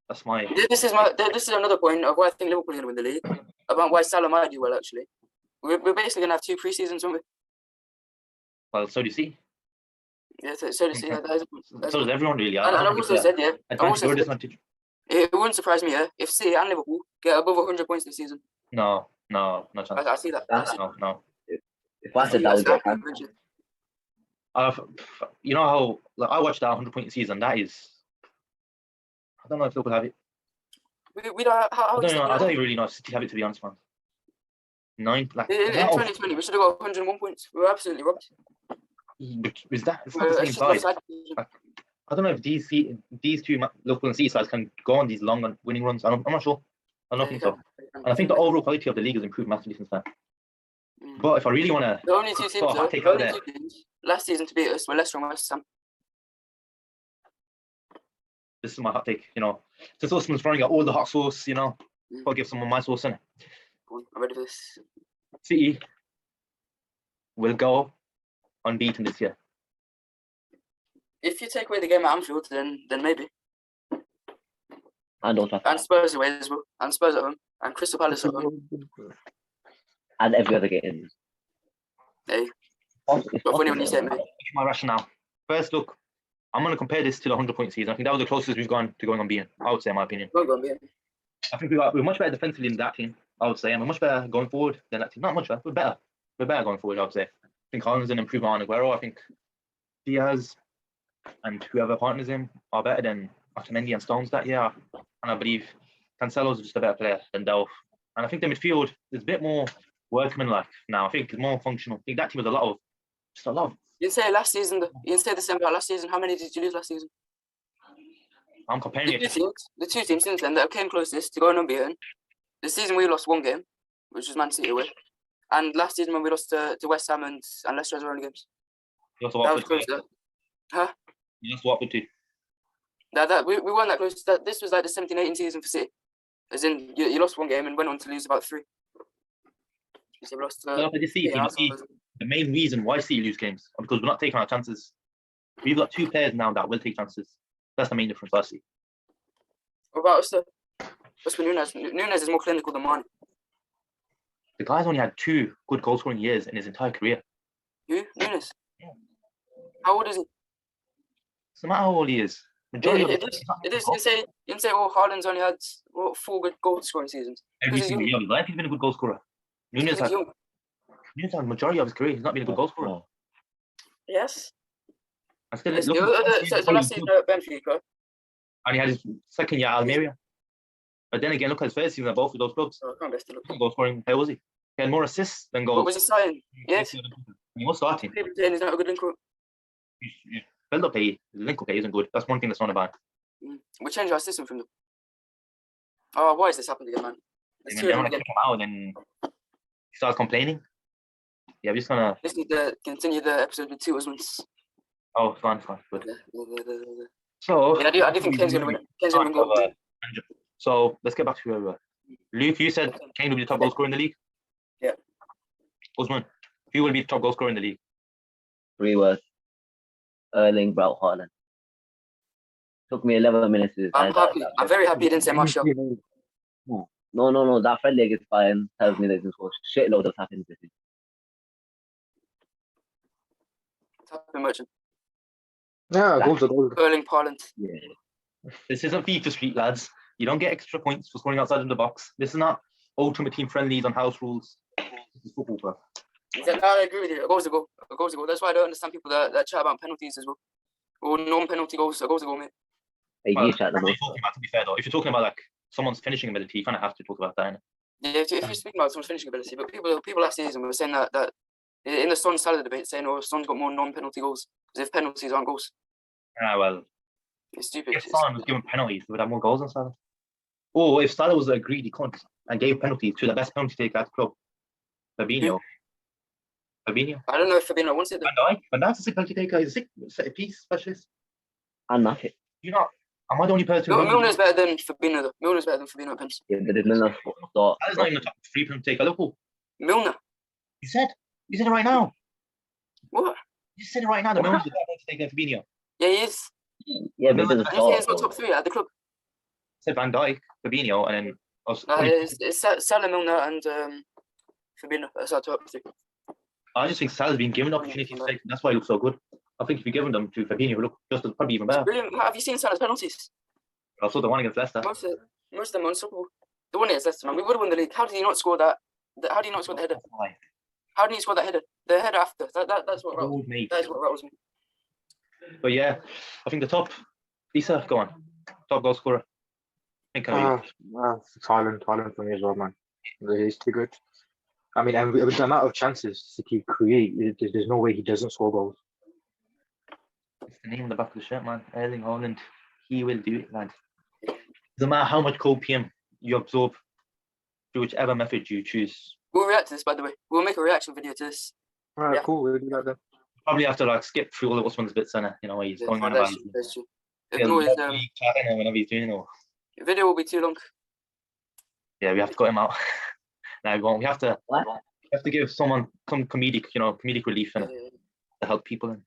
That's my. This is another point of why I think Liverpool are going to win the league. About why Salah might do well, actually. We're basically going to have 2 pre-seasons, aren't we? Well, so do you see. Yeah, so to see that is. So does everyone really. And I've also said, yeah, Advantage or disadvantage? it wouldn't surprise me, yeah, if City and Liverpool get above 100 points this season. No chance. I see that. No. If I said that would get You know how I watched that 100-point season. That is, I don't know if Liverpool have it. We don't. I don't even really know if City have it, to be honest, man. 9 like in 2020, we should have got 101 points. We were absolutely robbed. Is that? It's not the same size. I don't know if these two Liverpool and City sides can go on these long winning runs. I'm not sure. I don't think so. And I think the overall quality of the league has improved massively since then. But if I really want to, the only 2 teams last season to beat us were Leicester and West Ham. This is my hot take. Since Usman's throwing out all the hot sauce, I'll give someone my sauce in it. I'm ready for this. City will go unbeaten this year. If you take away the game at Anfield, then maybe. And also And Spurs away as well. And Spurs at home. And Crystal Palace at home. and every other game. Hey, It's not funny when you say it, possible. mate. My rationale. First, look, I'm going to compare this to the 100-point season. I think that was the closest we've gone to going unbeaten, I would say, in my opinion. Not going to be. I think we're much better defensively than that team, I would say, and we're much better going forward than that team. Not much better, we're better. We're better going forward, I would say. I think Collins is an improvement on Aguero. I think Diaz and whoever partners him are better than Otamendi and Stones that year. And I believe Cancelo's just a better player than Delph. And I think the midfield is a bit more workmanlike now. I think it's more functional. I think that team was a lot of. You didn't say last season, though. You didn't say the same about last season. How many did you lose last season? I'm comparing it. The two teams since then that came closest to going unbeaten. The season we lost 1 game, which was Man City away. And last season when we lost to West Ham and Leicester as our own games. That was close to. Huh? That's what we do. We weren't that close. This was like the 17-18 season for City. As in, you lost 1 game and went on to lose about 3. So we lost. You see, the main reason why City lose games is because we're not taking our chances. We've got 2 players now that will take chances. That's the main difference, firstly. What about us, though? What's with Nunes? Nunes is more clinical than Mane. The guy's only had 2 good goal-scoring years in his entire career. Who? Nunes? Yeah. How old is he? No matter how old he is. Majority of It is. You can say, Haaland's only had 4 good goal-scoring seasons. every single year. Life, he's been a good goal scorer. Nunes had the majority of his career. He's not been a good goal scorer. Yes. And still, So last season at Benfica. and he had his second year at Almeria. But then again, look at his first season at both of those clubs. Oh, I can't best to look. Goal scoring, how was he? He had more assists than goals. What was he saying? Yes. He was starting. People saying he's not a good link-up. His build-up play, his link-up play isn't good. That's one thing that's not about. We changed our system from them. Oh, why has this happened again, man? And then when I kick him out, then he starts complaining. Yeah, we're just gonna. Let's need to continue the episode with 2 Usmans. Oh, fine, good. Yeah. So Yeah, I do think Kane's gonna win. Kane's gonna win. So let's get back to where we were. Luke, you said Kane will be the top goal scorer in the league. Yeah. Usman, who will be the top goal scorer in the league? 3 words. Erling Braut Haaland. Took me 11 minutes to I'm happy. I'm very happy you didn't say Martial. No. That friendly against Bayern tells me they can score shitload of tappings this season. Tapping Merchant. Yeah, goals are goals. Erling Haaland. Yeah. This isn't FIFA Street, lads. You don't get extra points for scoring outside of the box. This is not Ultimate Team friendlies on house rules. This is football, bro. Exactly. I agree with you. A goal's a goal. A goal's a goal. That's why I don't understand people that chat about penalties as well. Or non-penalty goals. A goal's a goal, mate. Hey, Well, you chat the that's what most. you're talking about, to be fair, though. If you're talking about like someone's finishing ability, you kind of have to talk about that. Innit? Yeah, if you're speaking about someone's finishing ability, but people last season were saying that in the Son Salah debate, saying, "Oh, Son's got more non-penalty goals as if penalties aren't goals." Ah, well, It's stupid. if Son was given penalties, we would have more goals than Salah. Or if Salah was a greedy cunt and gave penalties to the best penalty taker at the club, Fabinho. Fabinho. I don't know if Fabinho wants it. Van Dijk. Van Dijk's a sick penalty taker. He's a sick set piece specialist. And not it. You're not. Am I the only person? Milner's better than Fabinho, though. Milner's better than Fabinho at pens. Yeah, but Milner's thought. That is not even the top 3 penalty taker. Liverpool. Milner. You said it right now. What? You said it right now. The Milner's the best penalty taker than Fabinho. Yeah, he is. Yeah, but Milner's there's I a think he's thought. got top 3 at the club. Said Van Dijk, Fabinho, and then us. It's Salah, Milner, and Fabinho. That's our top 3. I just think Salah's been given opportunities to take. That's why he looks so good. I think if you given them to Fabinho, he would look just as probably even better. Brilliant. Have you seen Salah's penalties? Also, the one against Leicester. Most of them unstoppable. The one against Leicester, man. We would have won the league. How did he not score that? How did he not score the header? Why? How did he score that header? The header after. That's what rattles. Old mate. That is what rattles me. But yeah, I think the top. Lisa, go on. Top goal scorer. I think Thailand for me as well, man. He's too good. I mean, and with the amount of chances that he creates, there's no way he doesn't score goals. it's the name on the back of the shirt, man. Erling Haaland. He will do it, lad. Doesn't matter how much copium you absorb through whichever method you choose. We'll react to this, by the way. We'll make a reaction video to this. All right, Yeah. cool. We'll do that then. Probably have to like skip through all of Usman's bits and where he's going on about. That's true. Yeah, Ignore his, chatting or whenever he's doing or video will be too long. yeah, we have to cut him out. Now we won't. We have to give someone some comedic relief and to help people. And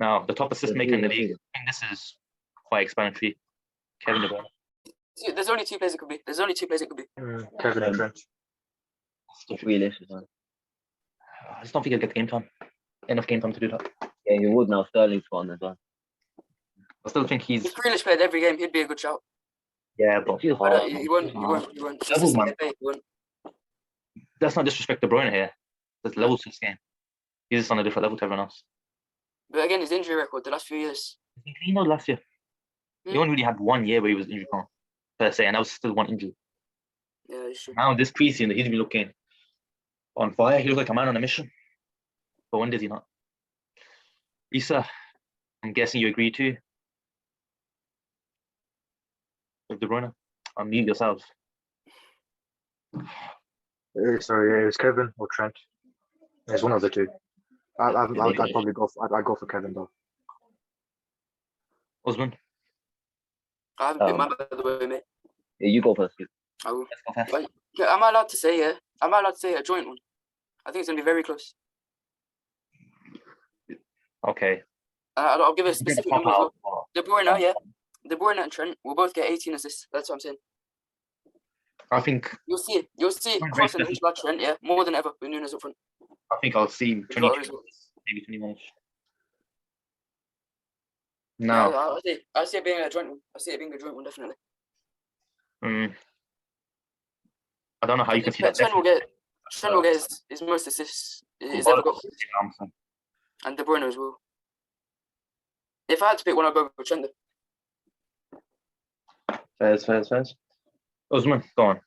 now the top assist maker in the league. I think this is quite explanatory. Kevin De Bruyne. See, there's only 2 players it could be. Kevin and Trent. Grealish as well. I just don't think he'll get game time. Enough game time to do that. Yeah, he would now. Sterling's gone as well. I still think he's If Grealish played every game, he'd be a good shout. yeah, but He's But hard. he won't. Double, man. He won't. let's not disrespect De Bruyne here. There's levels to this game. He's just on a different level to everyone else. But again, his injury record the last few years. He cleaned out last year. He only really had 1 year where he was injury prone per se, and that was still one injury. Yeah, it's true. Now this preseason, he's been looking on fire. He looks like a man on a mission. But when does he not? Lisa, I'm guessing you agree too with De Bruyne. Unmute yourselves. Sorry, it was Kevin or Trent. It's one of the two. I'd probably go. I'd go for Kevin though. Usman, I haven't picked mine, by the way, mate. Yeah, you go first. I will. let's go first. Wait, am I allowed to say Am I allowed to say a joint one? I think it's gonna be very close. Okay. I'll give a specific number as well. Out. De Bruyne, yeah. De Bruyne and Trent will both get 18 assists. That's what I'm saying. I think You'll see it. You'll see it Great crossing finish. each like Trent, yeah, more than ever with Nunes up front. I'll see 20, got a result. maybe 21. Yeah, Now, I see it being a joint one. I see it being a joint one, definitely. I don't know how you can see that. Trent will get his most assists he's ever got, and De Bruyne as well. If I had to pick one, I'd go with Trent. Fairs. Usman, go on.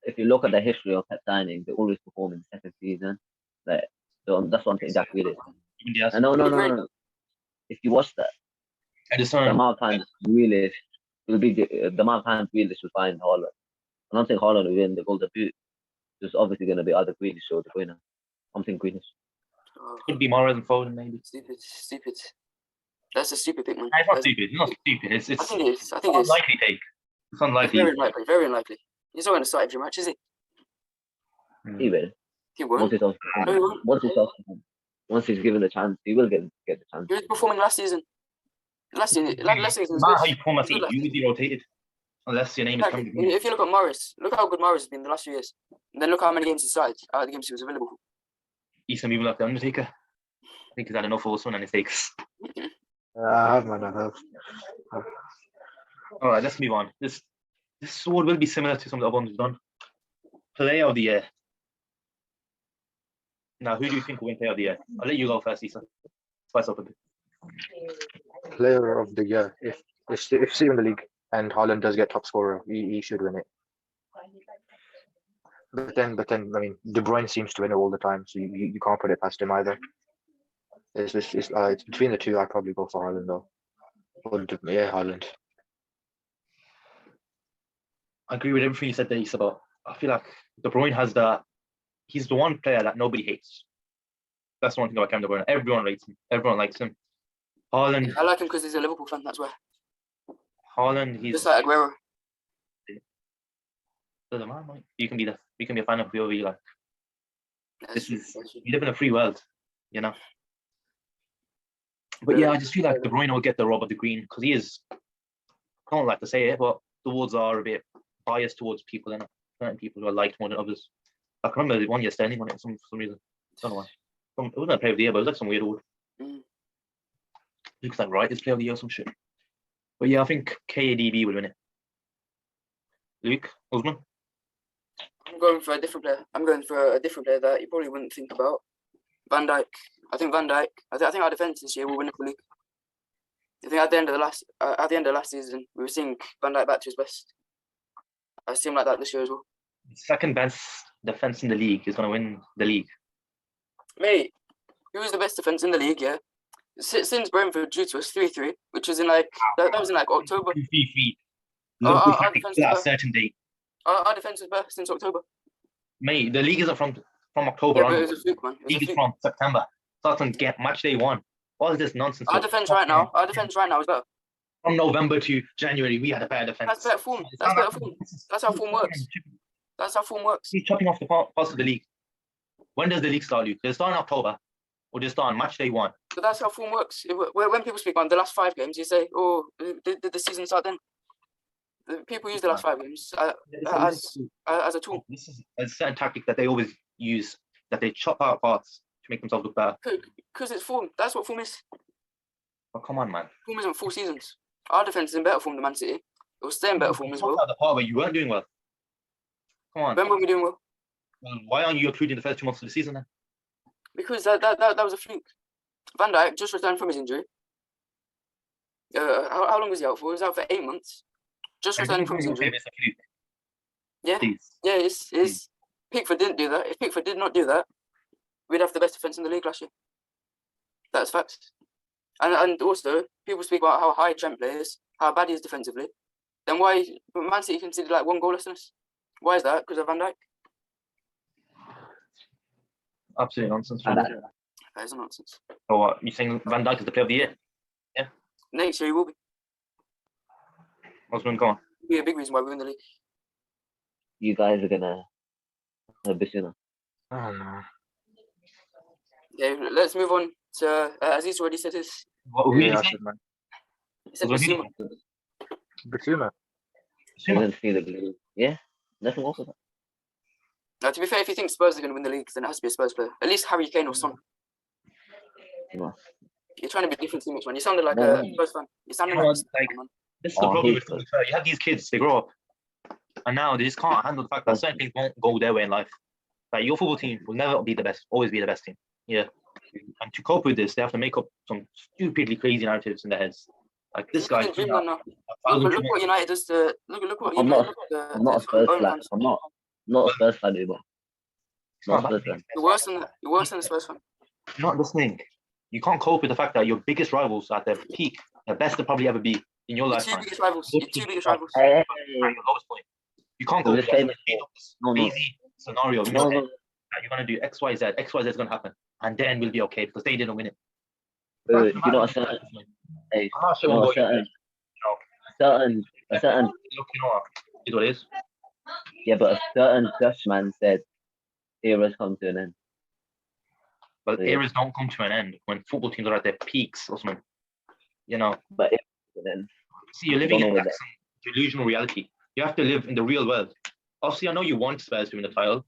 If you look at the history of Pep signing, they always perform in the second season. Like, so that's one thing Jack Grealish. Even Diaz. No. If you watch that, I just the amount of times Grealish will be the amount of times Grealish will find Haaland. I'm not saying Haaland will win the Golden Boot. There's obviously going to be other Grealish or the winner. Something Grealish. could be Morris and Foden, maybe. Stupid. That's a stupid pick, man. No, it's not stupid. It's not stupid. It's I think it is. I think it is. unlikely take. It's It's unlikely. very unlikely. Very unlikely. He's not going to start every match, is he? He will. He Once won't. he's off, No, he won't. once he's given the chance, he will get the chance. He was performing last season. Last season was Not how good. you perform as Good you last will be rotated. Unless your name is Exactly. coming. If you look at Morris, look how good Morris has been the last few years. And then look how many games he started out of the games he was available. Eastern people like the Undertaker. I think he's had enough also and his takes. I have, man. I have. All right, let's move on. This award will be similar to some of the other ones we've done. Player of the year. Now, who do you think will win Player of the Year? I'll let you go first, Lisa. Spice up a bit. Player of the year. If City win the league and Haaland does get top scorer, he should win it. But then, I mean, De Bruyne seems to win it all the time, so you can't put it past him either. It's between the two. I'd probably go for Haaland though. Yeah, Haaland. I agree with everything you said there, Lisa, but I feel like De Bruyne has he's the one player that nobody hates. That's the one thing about Kevin De Bruyne. Everyone rates him. Everyone likes him. Haaland. I like him because he's a Liverpool fan. That's why. Haaland, he's Just like Aguero. doesn't matter, mate. You can be a fan of whoever you like. That's We live in a free world, you know. But yeah, I just feel like De Bruyne will get the rub of the green because he is. I don't like to say it, but the awards are a bit biased towards people, and certain people who are liked more than others. I can remember 1 year standing on it for some reason. I don't know why. It wasn't a Player of the Year, but it was like some weird award. Looks like Wright is Player of the Year or some shit. But yeah, I think KADB will win it. Luke, Usman? I'm going for a different player. I'm going for a different player that you probably wouldn't think about. Van Dijk. I think our defense this year will win the league. I think at the end of last season, we were seeing Van Dijk back to his best. I see him like that this year as well. Second best defense in the league is going to win the league. Mate, who was the best defense in the league? Yeah, since Brentford drew to us 3-3, which was in like that was in like October. 3-3. Our Liverpool at a certain date. Our defense was best since October. Mate, the league isn't from October Yeah, but it onwards. was a fluke, man. The league is from September. Starts on match day 1. What is this nonsense? Our defense right now is better. From November to January, we had a better defense. That's better form. That's better form. That's how form works. That's how form works. He's chopping off the parts of the league. When does the league start, Luke? Does it start in October? Or does it start on match day 1? But that's how form works. When people speak on the last 5 games, you say, "Oh, did the season start then?" People use the last 5 games as a tool. This is a certain tactic that they always use, that they chop out parts to make themselves look better. Because it's form. That's what form is. Oh, come on, man. Form isn't 4 seasons. Our defense is in better form than Man City. It will stay in better form as well. The part where you weren't doing well. Come on. When were we doing well? Well, why aren't you including the first 2 months of the season then? Because that was a fluke. Van Dijk just returned from his injury. How long was he out for? He was out for 8 months. Just returning from his injury. Yeah, yeah, it's Pickford didn't do that. If Pickford did not do that, we'd have the best defense in the league last year. That's facts. And also, people speak about how high Trent plays, how bad he is defensively. Then why Man City conceded like 1 goal less than us? Why is that? Because of Van Dijk. Absolute nonsense. That is a nonsense. So what? You saying Van Dijk is the Player of the Year? Yeah. Next year he will be. Osman, go on. It'll be a big reason why we win the league. You guys are gonna be sooner. Oh no. Yeah, let's move on to Aziz already said his. Who did you Yeah, say? man. He said Who did Basuma. you Basuma. say? I didn't see the blue. Yeah, nothing wrong with that. Now, to be fair, if you think Spurs are going to win the league, then it has to be a Spurs player. At least Harry Kane or Son. No. You're trying to be different teammates, man. You sounded like No. a Spurs fan. You sounded No, like like- man. This is the Oh, problem he's with you have these kids, they grow up, and now they just can't handle the fact that certain things won't go their way in life. Like your football team will never be the best, always be the best team. Yeah. And to cope with this, they have to make up some stupidly crazy narratives in their heads. Like this guy. Look what United does to. Look what I'm United. I'm not a Spurs fan. I'm not a Spurs fan anymore. Not a Spurs fan. You're worse than that. You're worse than a Spurs fan. You're not listening. You can't cope with the fact that your biggest rivals at their peak, the best they'll probably ever be in your Your 2 lifetime. biggest rivals. Your 2 biggest rivals. Hey, At your lowest point. You can't go We're with saying this no. crazy scenario. You know, No, no. that you're gonna do X, Y, Z. X, Y, Z is gonna happen, and then we'll be okay because they didn't win it. You know what? Hey, I'm not sure you know, what certain, look, you know what? Is what it is. yeah, but a certain Dutchman said, "Era's come to an end." But Yeah. eras don't come to an end when football teams are at their peaks, Usman. You know, But then see, you're living Don't in know like some delusional reality. You have to live in the real world. Obviously, I know you want Spurs to win the title.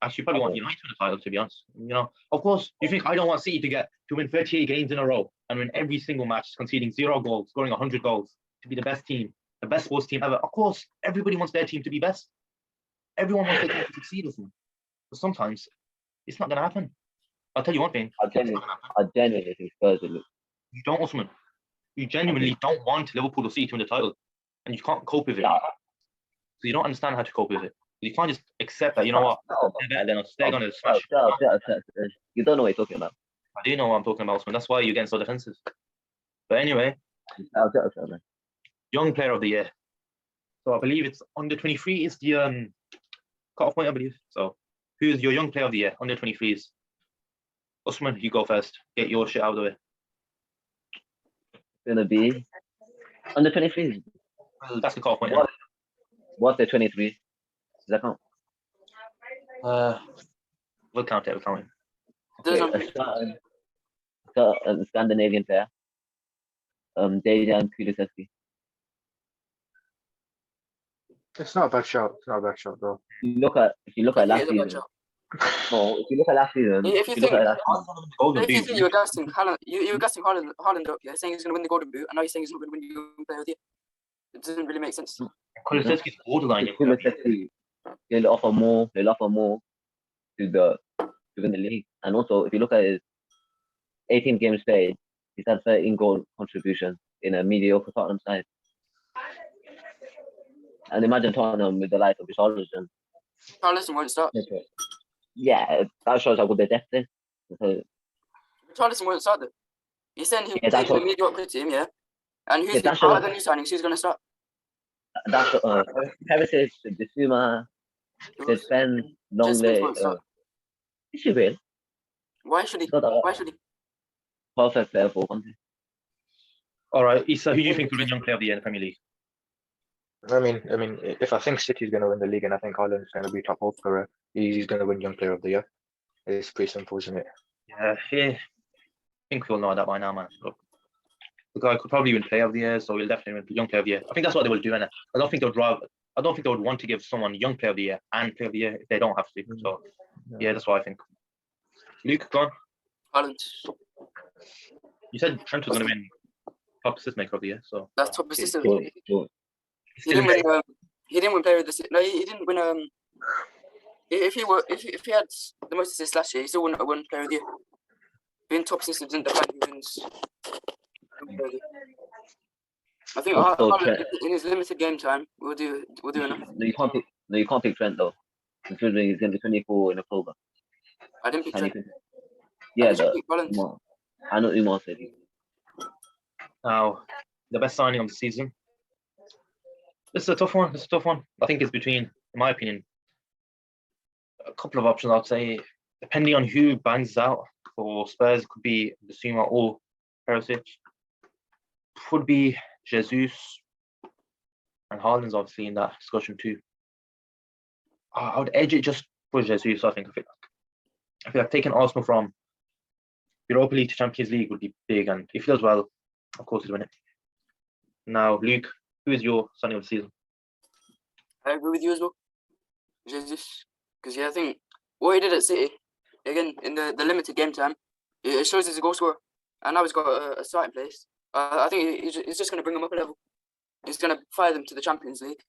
Actually, you probably want United to win the title, to be honest. You know, of course, you think I don't want City to win 38 games in a row and win every single match, conceding 0 goals, scoring 100 goals, to be the best team. the best sports team ever. Of course, everybody wants their team to be best. Everyone wants their team to succeed, Usman. But sometimes it's not gonna happen. I'll tell you one thing. I genuinely think Spurs will lose. You don't, Usman. You genuinely don't want Liverpool to see to win the title, and you can't cope with it. Yeah. So you don't understand how to cope with it. You can't just accept that. You know what? They're better than us. They're gonna smash. You don't know what you're talking about. I do know what I'm talking about, Usman. That's why you're getting so defensive. But anyway, young player of the year. So I believe it's under 23 is the cut-off point, I believe. So who's your young player of the year? Under 23s. Usman, you go first. Get your shit out of the way. It's gonna be under 23. Well, that's the cut-off point. What's the 23? Does that count? We'll count it. We'll count it. Doesn't- A Scandinavian player. Dejan Kulusevski. It's not a bad shout. It's not a bad shout though. If you look at last He's a bad season. shot. No, if you look at last season. If you look think- at last season. If you think you were gassing Haaland up, yeah, saying he's going to win the Golden Boot, and now you're saying he's not going to win Young Player of the Year. It doesn't really make sense. Kulusevski's borderline. Kulusevski, he'll offer more to win the league. And also, if you look at his 18 games played, he's had 13 goal contributions in a mediocre Tottenham side. And imagine Tottenham with the likes of Richarlison. Richarlison won't start. Yeah, that shows how good their depth is. So, Richarlison won't start though. You're saying he'll Yeah, play that's with a what- mediocre team, yeah? And who's Yeah, the that's what- out of the new signings? Who's going to start? that's Perisic, Bissouma, Sven, Just Longley. won't start. Is he real? Why should he? He's not a Why should he? perfect player for one. All right, Issa, who do you think will win Young Player of the Year in the Premier League? I mean, if I think City's going to win the league and I think Haaland's going to be top goalscorer, he's going to win Young Player of the Year. It's pretty simple, isn't it? Yeah, I think we all know that by now, man. Look, the guy could probably win Player of the Year, so he'll definitely win Young Player of the Year. I think that's what they will do, and I don't think they would want to give someone Young Player of the Year and Player of the Year if they don't have to. So yeah, that's what I think. Luke, go on. Haaland. You said Trent was going to win top assist maker of the year, so That's top assistant. Sure. He didn't win. He didn't win Player of the Season. No, he didn't win. If he had the most assists last year, he still wouldn't have won Player of the Year. Being top assist doesn't define who wins. Player of the Year. I think Also, Haaland, Trent- in his limited game time, will do enough. No, you can't pick Trent though, considering he's going to be 24 in October. I didn't pick And Trent. yeah, I did but pick Haaland. Umar. I know Umar said he. now the best signing of the season. This is a tough one. I think it's between, in my opinion, a couple of options. I'd say, depending on who bangs out for Spurs, it could be Bissouma or Perisic. Could be Jesus, and Haaland's obviously in that discussion too. I would edge it just for Jesus. I feel like taking Arsenal from Europa League to Champions League would be big, and if he does well, of course he'll win it. Now, Luke, who is your signing of the season? I agree with you as well. Jesus, because I think what he did at City, again in the limited game time, it shows he's a goal scorer, and now he's got a starting place. I think he's just going to bring them up a level. He's going to fire them to the Champions League,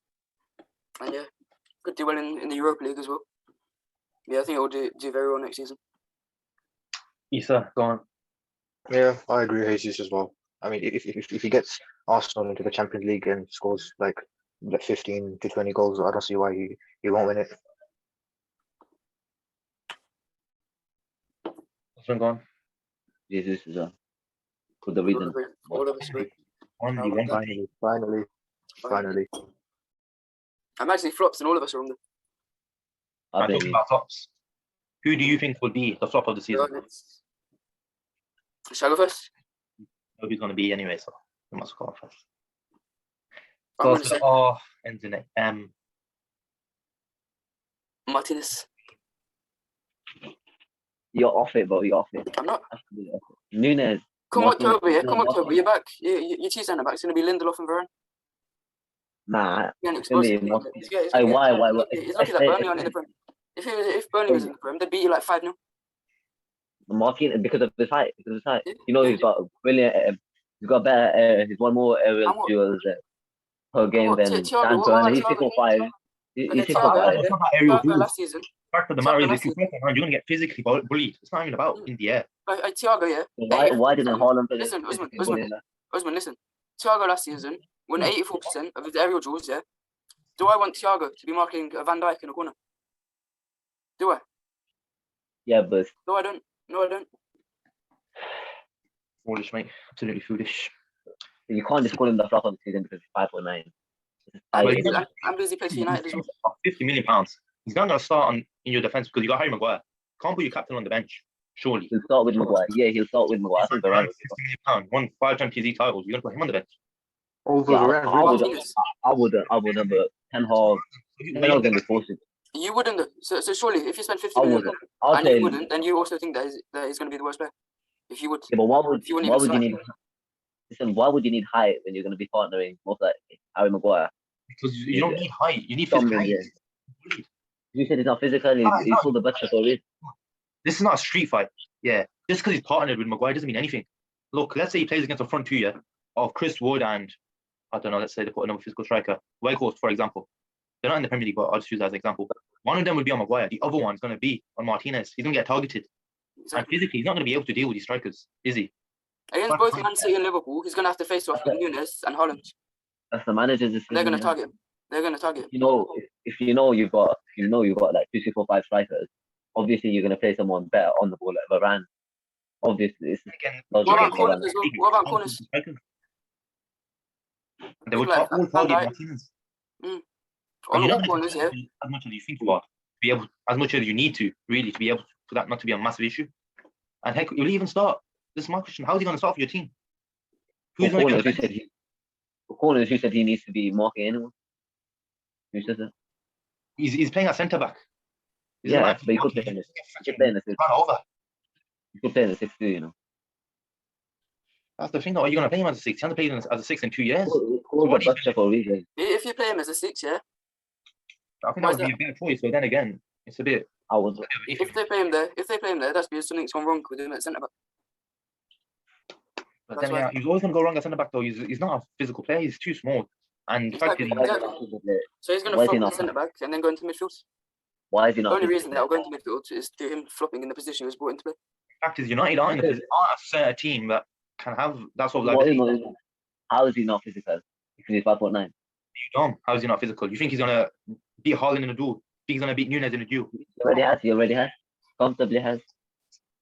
and yeah, could do well in the Europa League as well. Yeah, I think he'll do very well next season. Issa, go on. Yeah, I agree with Jesus as well. I mean, if he gets Arsenal into the Champions League and scores like 15 to 20 goals, I don't see why he won't win it. Usman, go on. Jesus is for the reason. All of us agree. One guy. Finally. I'm actually flops, and all of us are on the. I I'm think talking about flops. Who do you think will be the flop of the season? Shall I go first? Who's going to be anyway, so we must go first. I'm going to Starts say with R, ends in M. Martinez. you're off it, bro. You're off it. I'm not. Absolutely off it. Nunes. Come Martinez- October, yeah. no, Come October, Martinez- you're back. Your two centre backs going to be Lindelof and Varane. Nah. Yeah, It's gonna be explosive. Martinez. He's Hey, gonna- why? He's lucky that Burnley aren't in the Prem. If Burnley was in the Prem, they'd beat you like 5-0. Martin, because of his height. You know, he's got a brilliant. He's got better. He's won more aerial And what- duels. per game What, than Thiago, Dan what Burn. about He's Thiago? 6'5". He's Okay, 6'5". It's not about aerial Thiago duels. last season. The fact of the matter is, Thiago if you play behind, you're going to get physically bullied. It's not even about in the air. Thiago, yeah. Why didn't Haaland play? Listen, Usman, listen. Thiago last season won 84% of his aerial duels, yeah? Do I want Thiago to be marking a Van Dijk in a corner? Do I? Yeah, but No, I don't. No, I don't. Foolish, mate. Absolutely foolish. you can't just call him the flop of the season because he's 5'9". I'm busy playing for United as well. £50 million. He's not going to start in your defense because you got Harry Maguire. Can't put your captain on the bench, surely. He'll start with Maguire. Yeah, he'll start with Maguire. I think they're right. £50 million, won 5 Champions League titles. You're going to put him on the bench. Over Yeah, Varane. I wouldn't, but Ten Hag going to be forced. You wouldn't. So surely, if you spend 50 I million wouldn't. I'll and say, you wouldn't, then you also think that he's going to be the worst player. If you would. yeah, but why would you wouldn't why even would you start. need? Listen, why would you need height when you're going to be partnering most like Harry Maguire? Because you don't need height. You need Dominant, physicality. You said he's not physical. He's still the best for a reason. This is not a street fight. Yeah. Just because he's partnered with Maguire doesn't mean anything. Look, let's say he plays against the front two, yeah, of Chris Wood and, I don't know, let's say they put another physical striker. Weghorst, for example. They're not in the Premier League, but I'll just use that as an example. One of them will be on Maguire. The other one's going to be on Martinez. He's going to get targeted. Exactly. And physically, he's not going to be able to deal with these strikers, is he? Against both Man City and Liverpool, he's going to have to face off with Nunes and Haaland. That's the manager's decision. They're going to target him. They're going to target him. You know, if you know you've got like 2, 3, 4, 5 strikers, obviously you're going to play someone better on the ball like Varane. Obviously, it's Again, What about corners as well? What about corners? They would Like all Van target Dijk. Martinez. On You're all not corners, yeah. as much as you think you are. To be able, as much as you need to, really, to be able for that not to be a massive issue. And heck, you'll even start. This is my question. How's he going to start for your team? Who's going to corners, who said he needs to be marking anyone? Who says that? He's playing at centre back. Yeah, but he could play in the 6. Run over. He could play in the 6 too, you know. That's the thing, though. Are you going to play him as a 6? He hasn't played him as a 6 in 2 years. Called the best for a reason. If you play him as a 6, yeah. I think that would be a better choice, but then again, it's a bit. I would. If they play him there, that's because something's gone wrong with him at centre back. But then, yeah, he's always going to go wrong at centre back, though. He's not a physical player. He's too small. And the fact is, So he's going to flop at centre back and then go into midfield. Why is he not? The only reason that I'll go into midfield is through him flopping in the position he was brought into play. the fact is, United aren't a team that can have that sort of like. How is he not physical? Because he's 5'9". Dumb. How is he not physical? You think he's gonna beat Haaland in a duel? Think he's gonna beat Nunes in a duel? He already has. Comfortably has.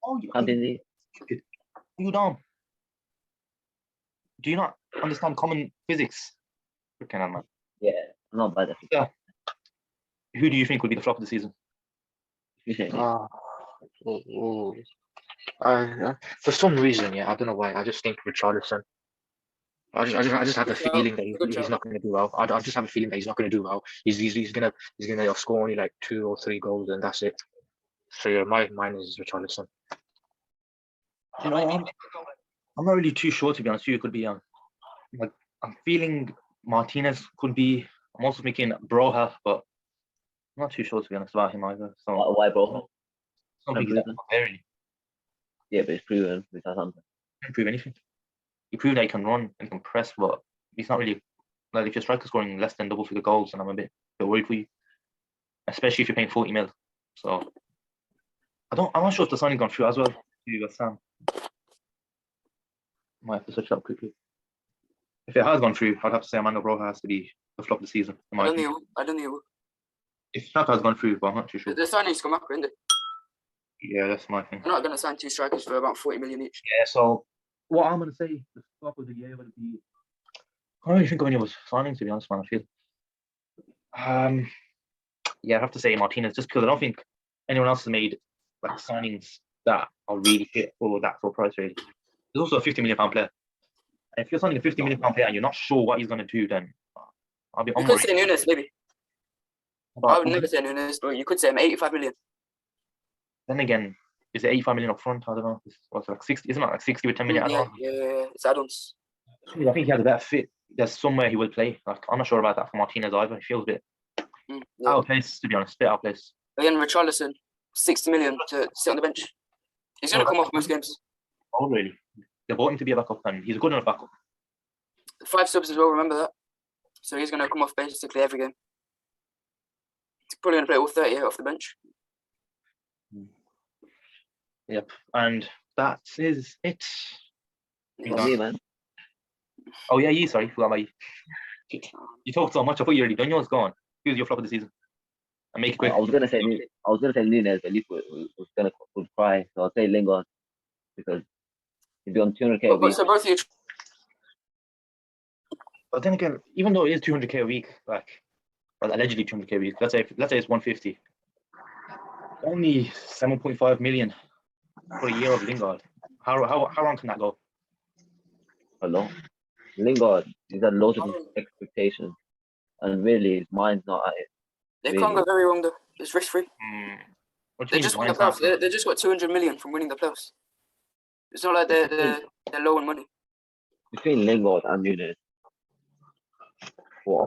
Oh, Champions League. You dumb. Do you not understand common physics? Freaking hell, man. Yeah, not bad. Yeah. Who do you think will be the flop of the season? For some reason, yeah, I don't know why. I just think Richarlison. I just have a feeling that he's not going to do well. I just have a feeling that he's not going to do well. He's gonna score only like 2 or 3 goals and that's it. So yeah, mine is Richarlison. You know, I'm not really too sure, to be honest with you. It could be like I'm feeling Martinez could be. I'm also thinking Broha, but I'm not too sure, to be honest, about him either. So why Broha? Really. Yeah, but it's proven with Southampton. He didn't prove anything. He proved that he can run and can press, but he's not really like if your striker's scoring less than double-figure goals, and I'm a bit worried for you, especially if you're paying 40 mil. So I'm not sure if the signing's gone through as well. Sam might have to switch it up quickly. If it has gone through, I'd have to say Amanda Broha has to be the flop of the season. I don't think it will. If Snap has gone through, but I'm not too sure. The signings come up, isn't it? Yeah, that's my thing. They're not going to sign 2 strikers for about 40 million each. Yeah, so what I'm going to say, the flop of the year would be. I don't really think of any of us signings, to be honest, man. I feel. Yeah, I have to say Martinez, just because I don't think anyone else has made like signings that are really fit for that sort of price range. There's also a £50 million player. And if you're signing a £50 million player and you're not sure what he's going to do, then I'll be. You could say Nunes, maybe. I would never say Nunes, but you could say him 85 million. Then again, is it 85 million up front? I don't know. What's like 60? Isn't it like 60 with 10 million? Yeah, it's add-ons. I think he has a better fit. There's somewhere he will play. Like I'm not sure about that for Martinez either. He feels a bit out of place, to be honest. Bit out of place. Again, Richarlison, 60 million to sit on the bench. He's going to come off most games. Oh, really? They bought him to be a backup, and he's a good enough backup. 5 subs as well. Remember that. so he's gonna come off basically every game. He's probably gonna play all 30 off the bench. Yep. And that is it. Not me, man. Oh yeah, you. Sorry, forgot about you. You talked so much. I thought you already done yours. Go on. Who's your flop of the season? And make it quick. I was gonna say Nunes, but Leaf would cry. So I'll say Lingard because he'd be on 200k a week. So both of you. But then again, even though it is 200k a week, like, well, allegedly 200k a week, let's say it's 150. Only 7.5 million for a year of Lingard. How wrong can that go? Hello, Lingard. He's had loads of expectations, and really his mind's not at it. They Really. can't go very wrong though. It's risk free. What do They you mean just his won the mind's not- playoffs. They just got 200 million from winning the playoffs. It's not like they're low on money. Between Lingard and Nunes, for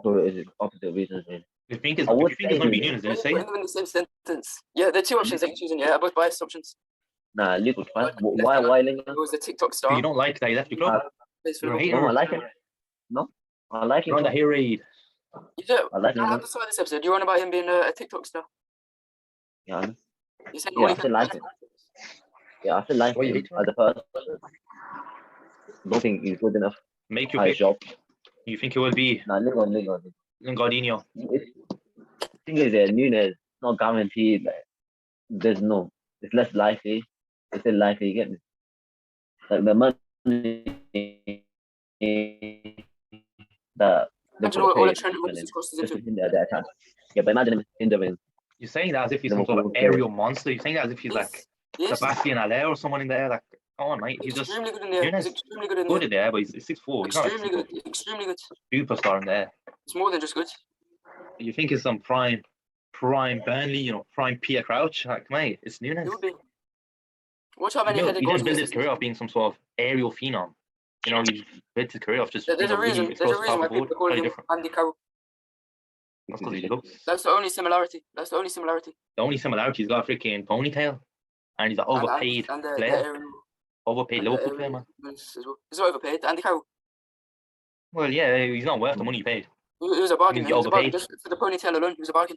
opposite reasons. Man. If you think it's I would going to be say- Nunes, then Why just are you say it. putting them in the same sentence? Yeah, they're two options that you're choosing. Yeah, both biased options. Nah, Lingard's fine. But Why Lingard? It was the TikTok But star. you don't like that he left the club. Plays for You're a Liverpool. hater. No, I like him. No, I like You're on the him. hater raid. You do. I like At him. the start of this episode, you're on about him being a TikTok star. Yeah, You said Yeah, I still like him. I still like Why you him hate him? as a person. Don't think he's good enough. Make your High pick. job. You think it would be Nah, Lingard. Lingardinho? Thing is, Nunes not guaranteed. Like, it's less likely. It's still likely you get like the money that Imagine all the Trent Alexis crosses just into. in there that time. Yeah, but imagine him hindering. You're saying that as if he's some Liverpool sort of player. aerial monster. You're saying that as if he's like Yes, Sebastian Allaire or someone in there. Like, come on, mate. He's just extremely good in there. He's Nunes extremely good in good there. in there, but he's 6'4". He's not like Extremely good. Extremely good. superstar in there. It's more than just good. You think it's some prime Burnley, prime Peter Crouch? Like, mate, it's Nunes. It would be. Watch how many He headed didn't goals. build his career off being some sort of aerial phenom. He built his career off just There's a really reason. There's a explosive reason why half people forward. call Very him different. Andy Carroll. That's because he looks. That's the only similarity. That's the only similarity. The only similarity, he's got a freaking ponytail, and he's an overpaid And the player. aerial. Overpaid and the Liverpool player, aerial man. movements as well. He's not overpaid. Andy Carroll. Well, yeah, he's not worth the money he paid. He was a bargain. He's He was a bargain. overpaid. Just for the ponytail alone, he was a bargain.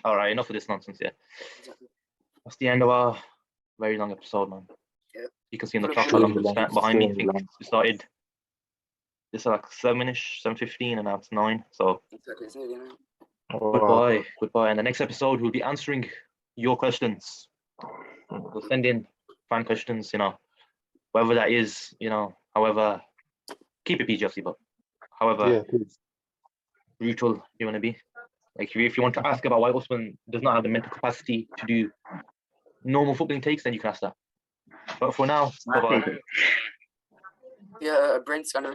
All right, enough of this nonsense. Yeah, Exactly. that's the end of our very long episode, man. Yeah. You can see in the Full clock of how long really we spent behind me. I think we started. This is like 7-ish, 7:15, and now it's 9. So Exactly. It's nearly 9. goodbye. And the next episode, we'll be answering your questions. We'll send in fan questions, whether that is, however, keep it PG, but however Yeah, please. brutal you want to be. Like, if you want to ask about why Usman does not have the mental capacity to do normal footballing takes, then you can ask that. But for now, bye-bye. Yeah, brain scanner.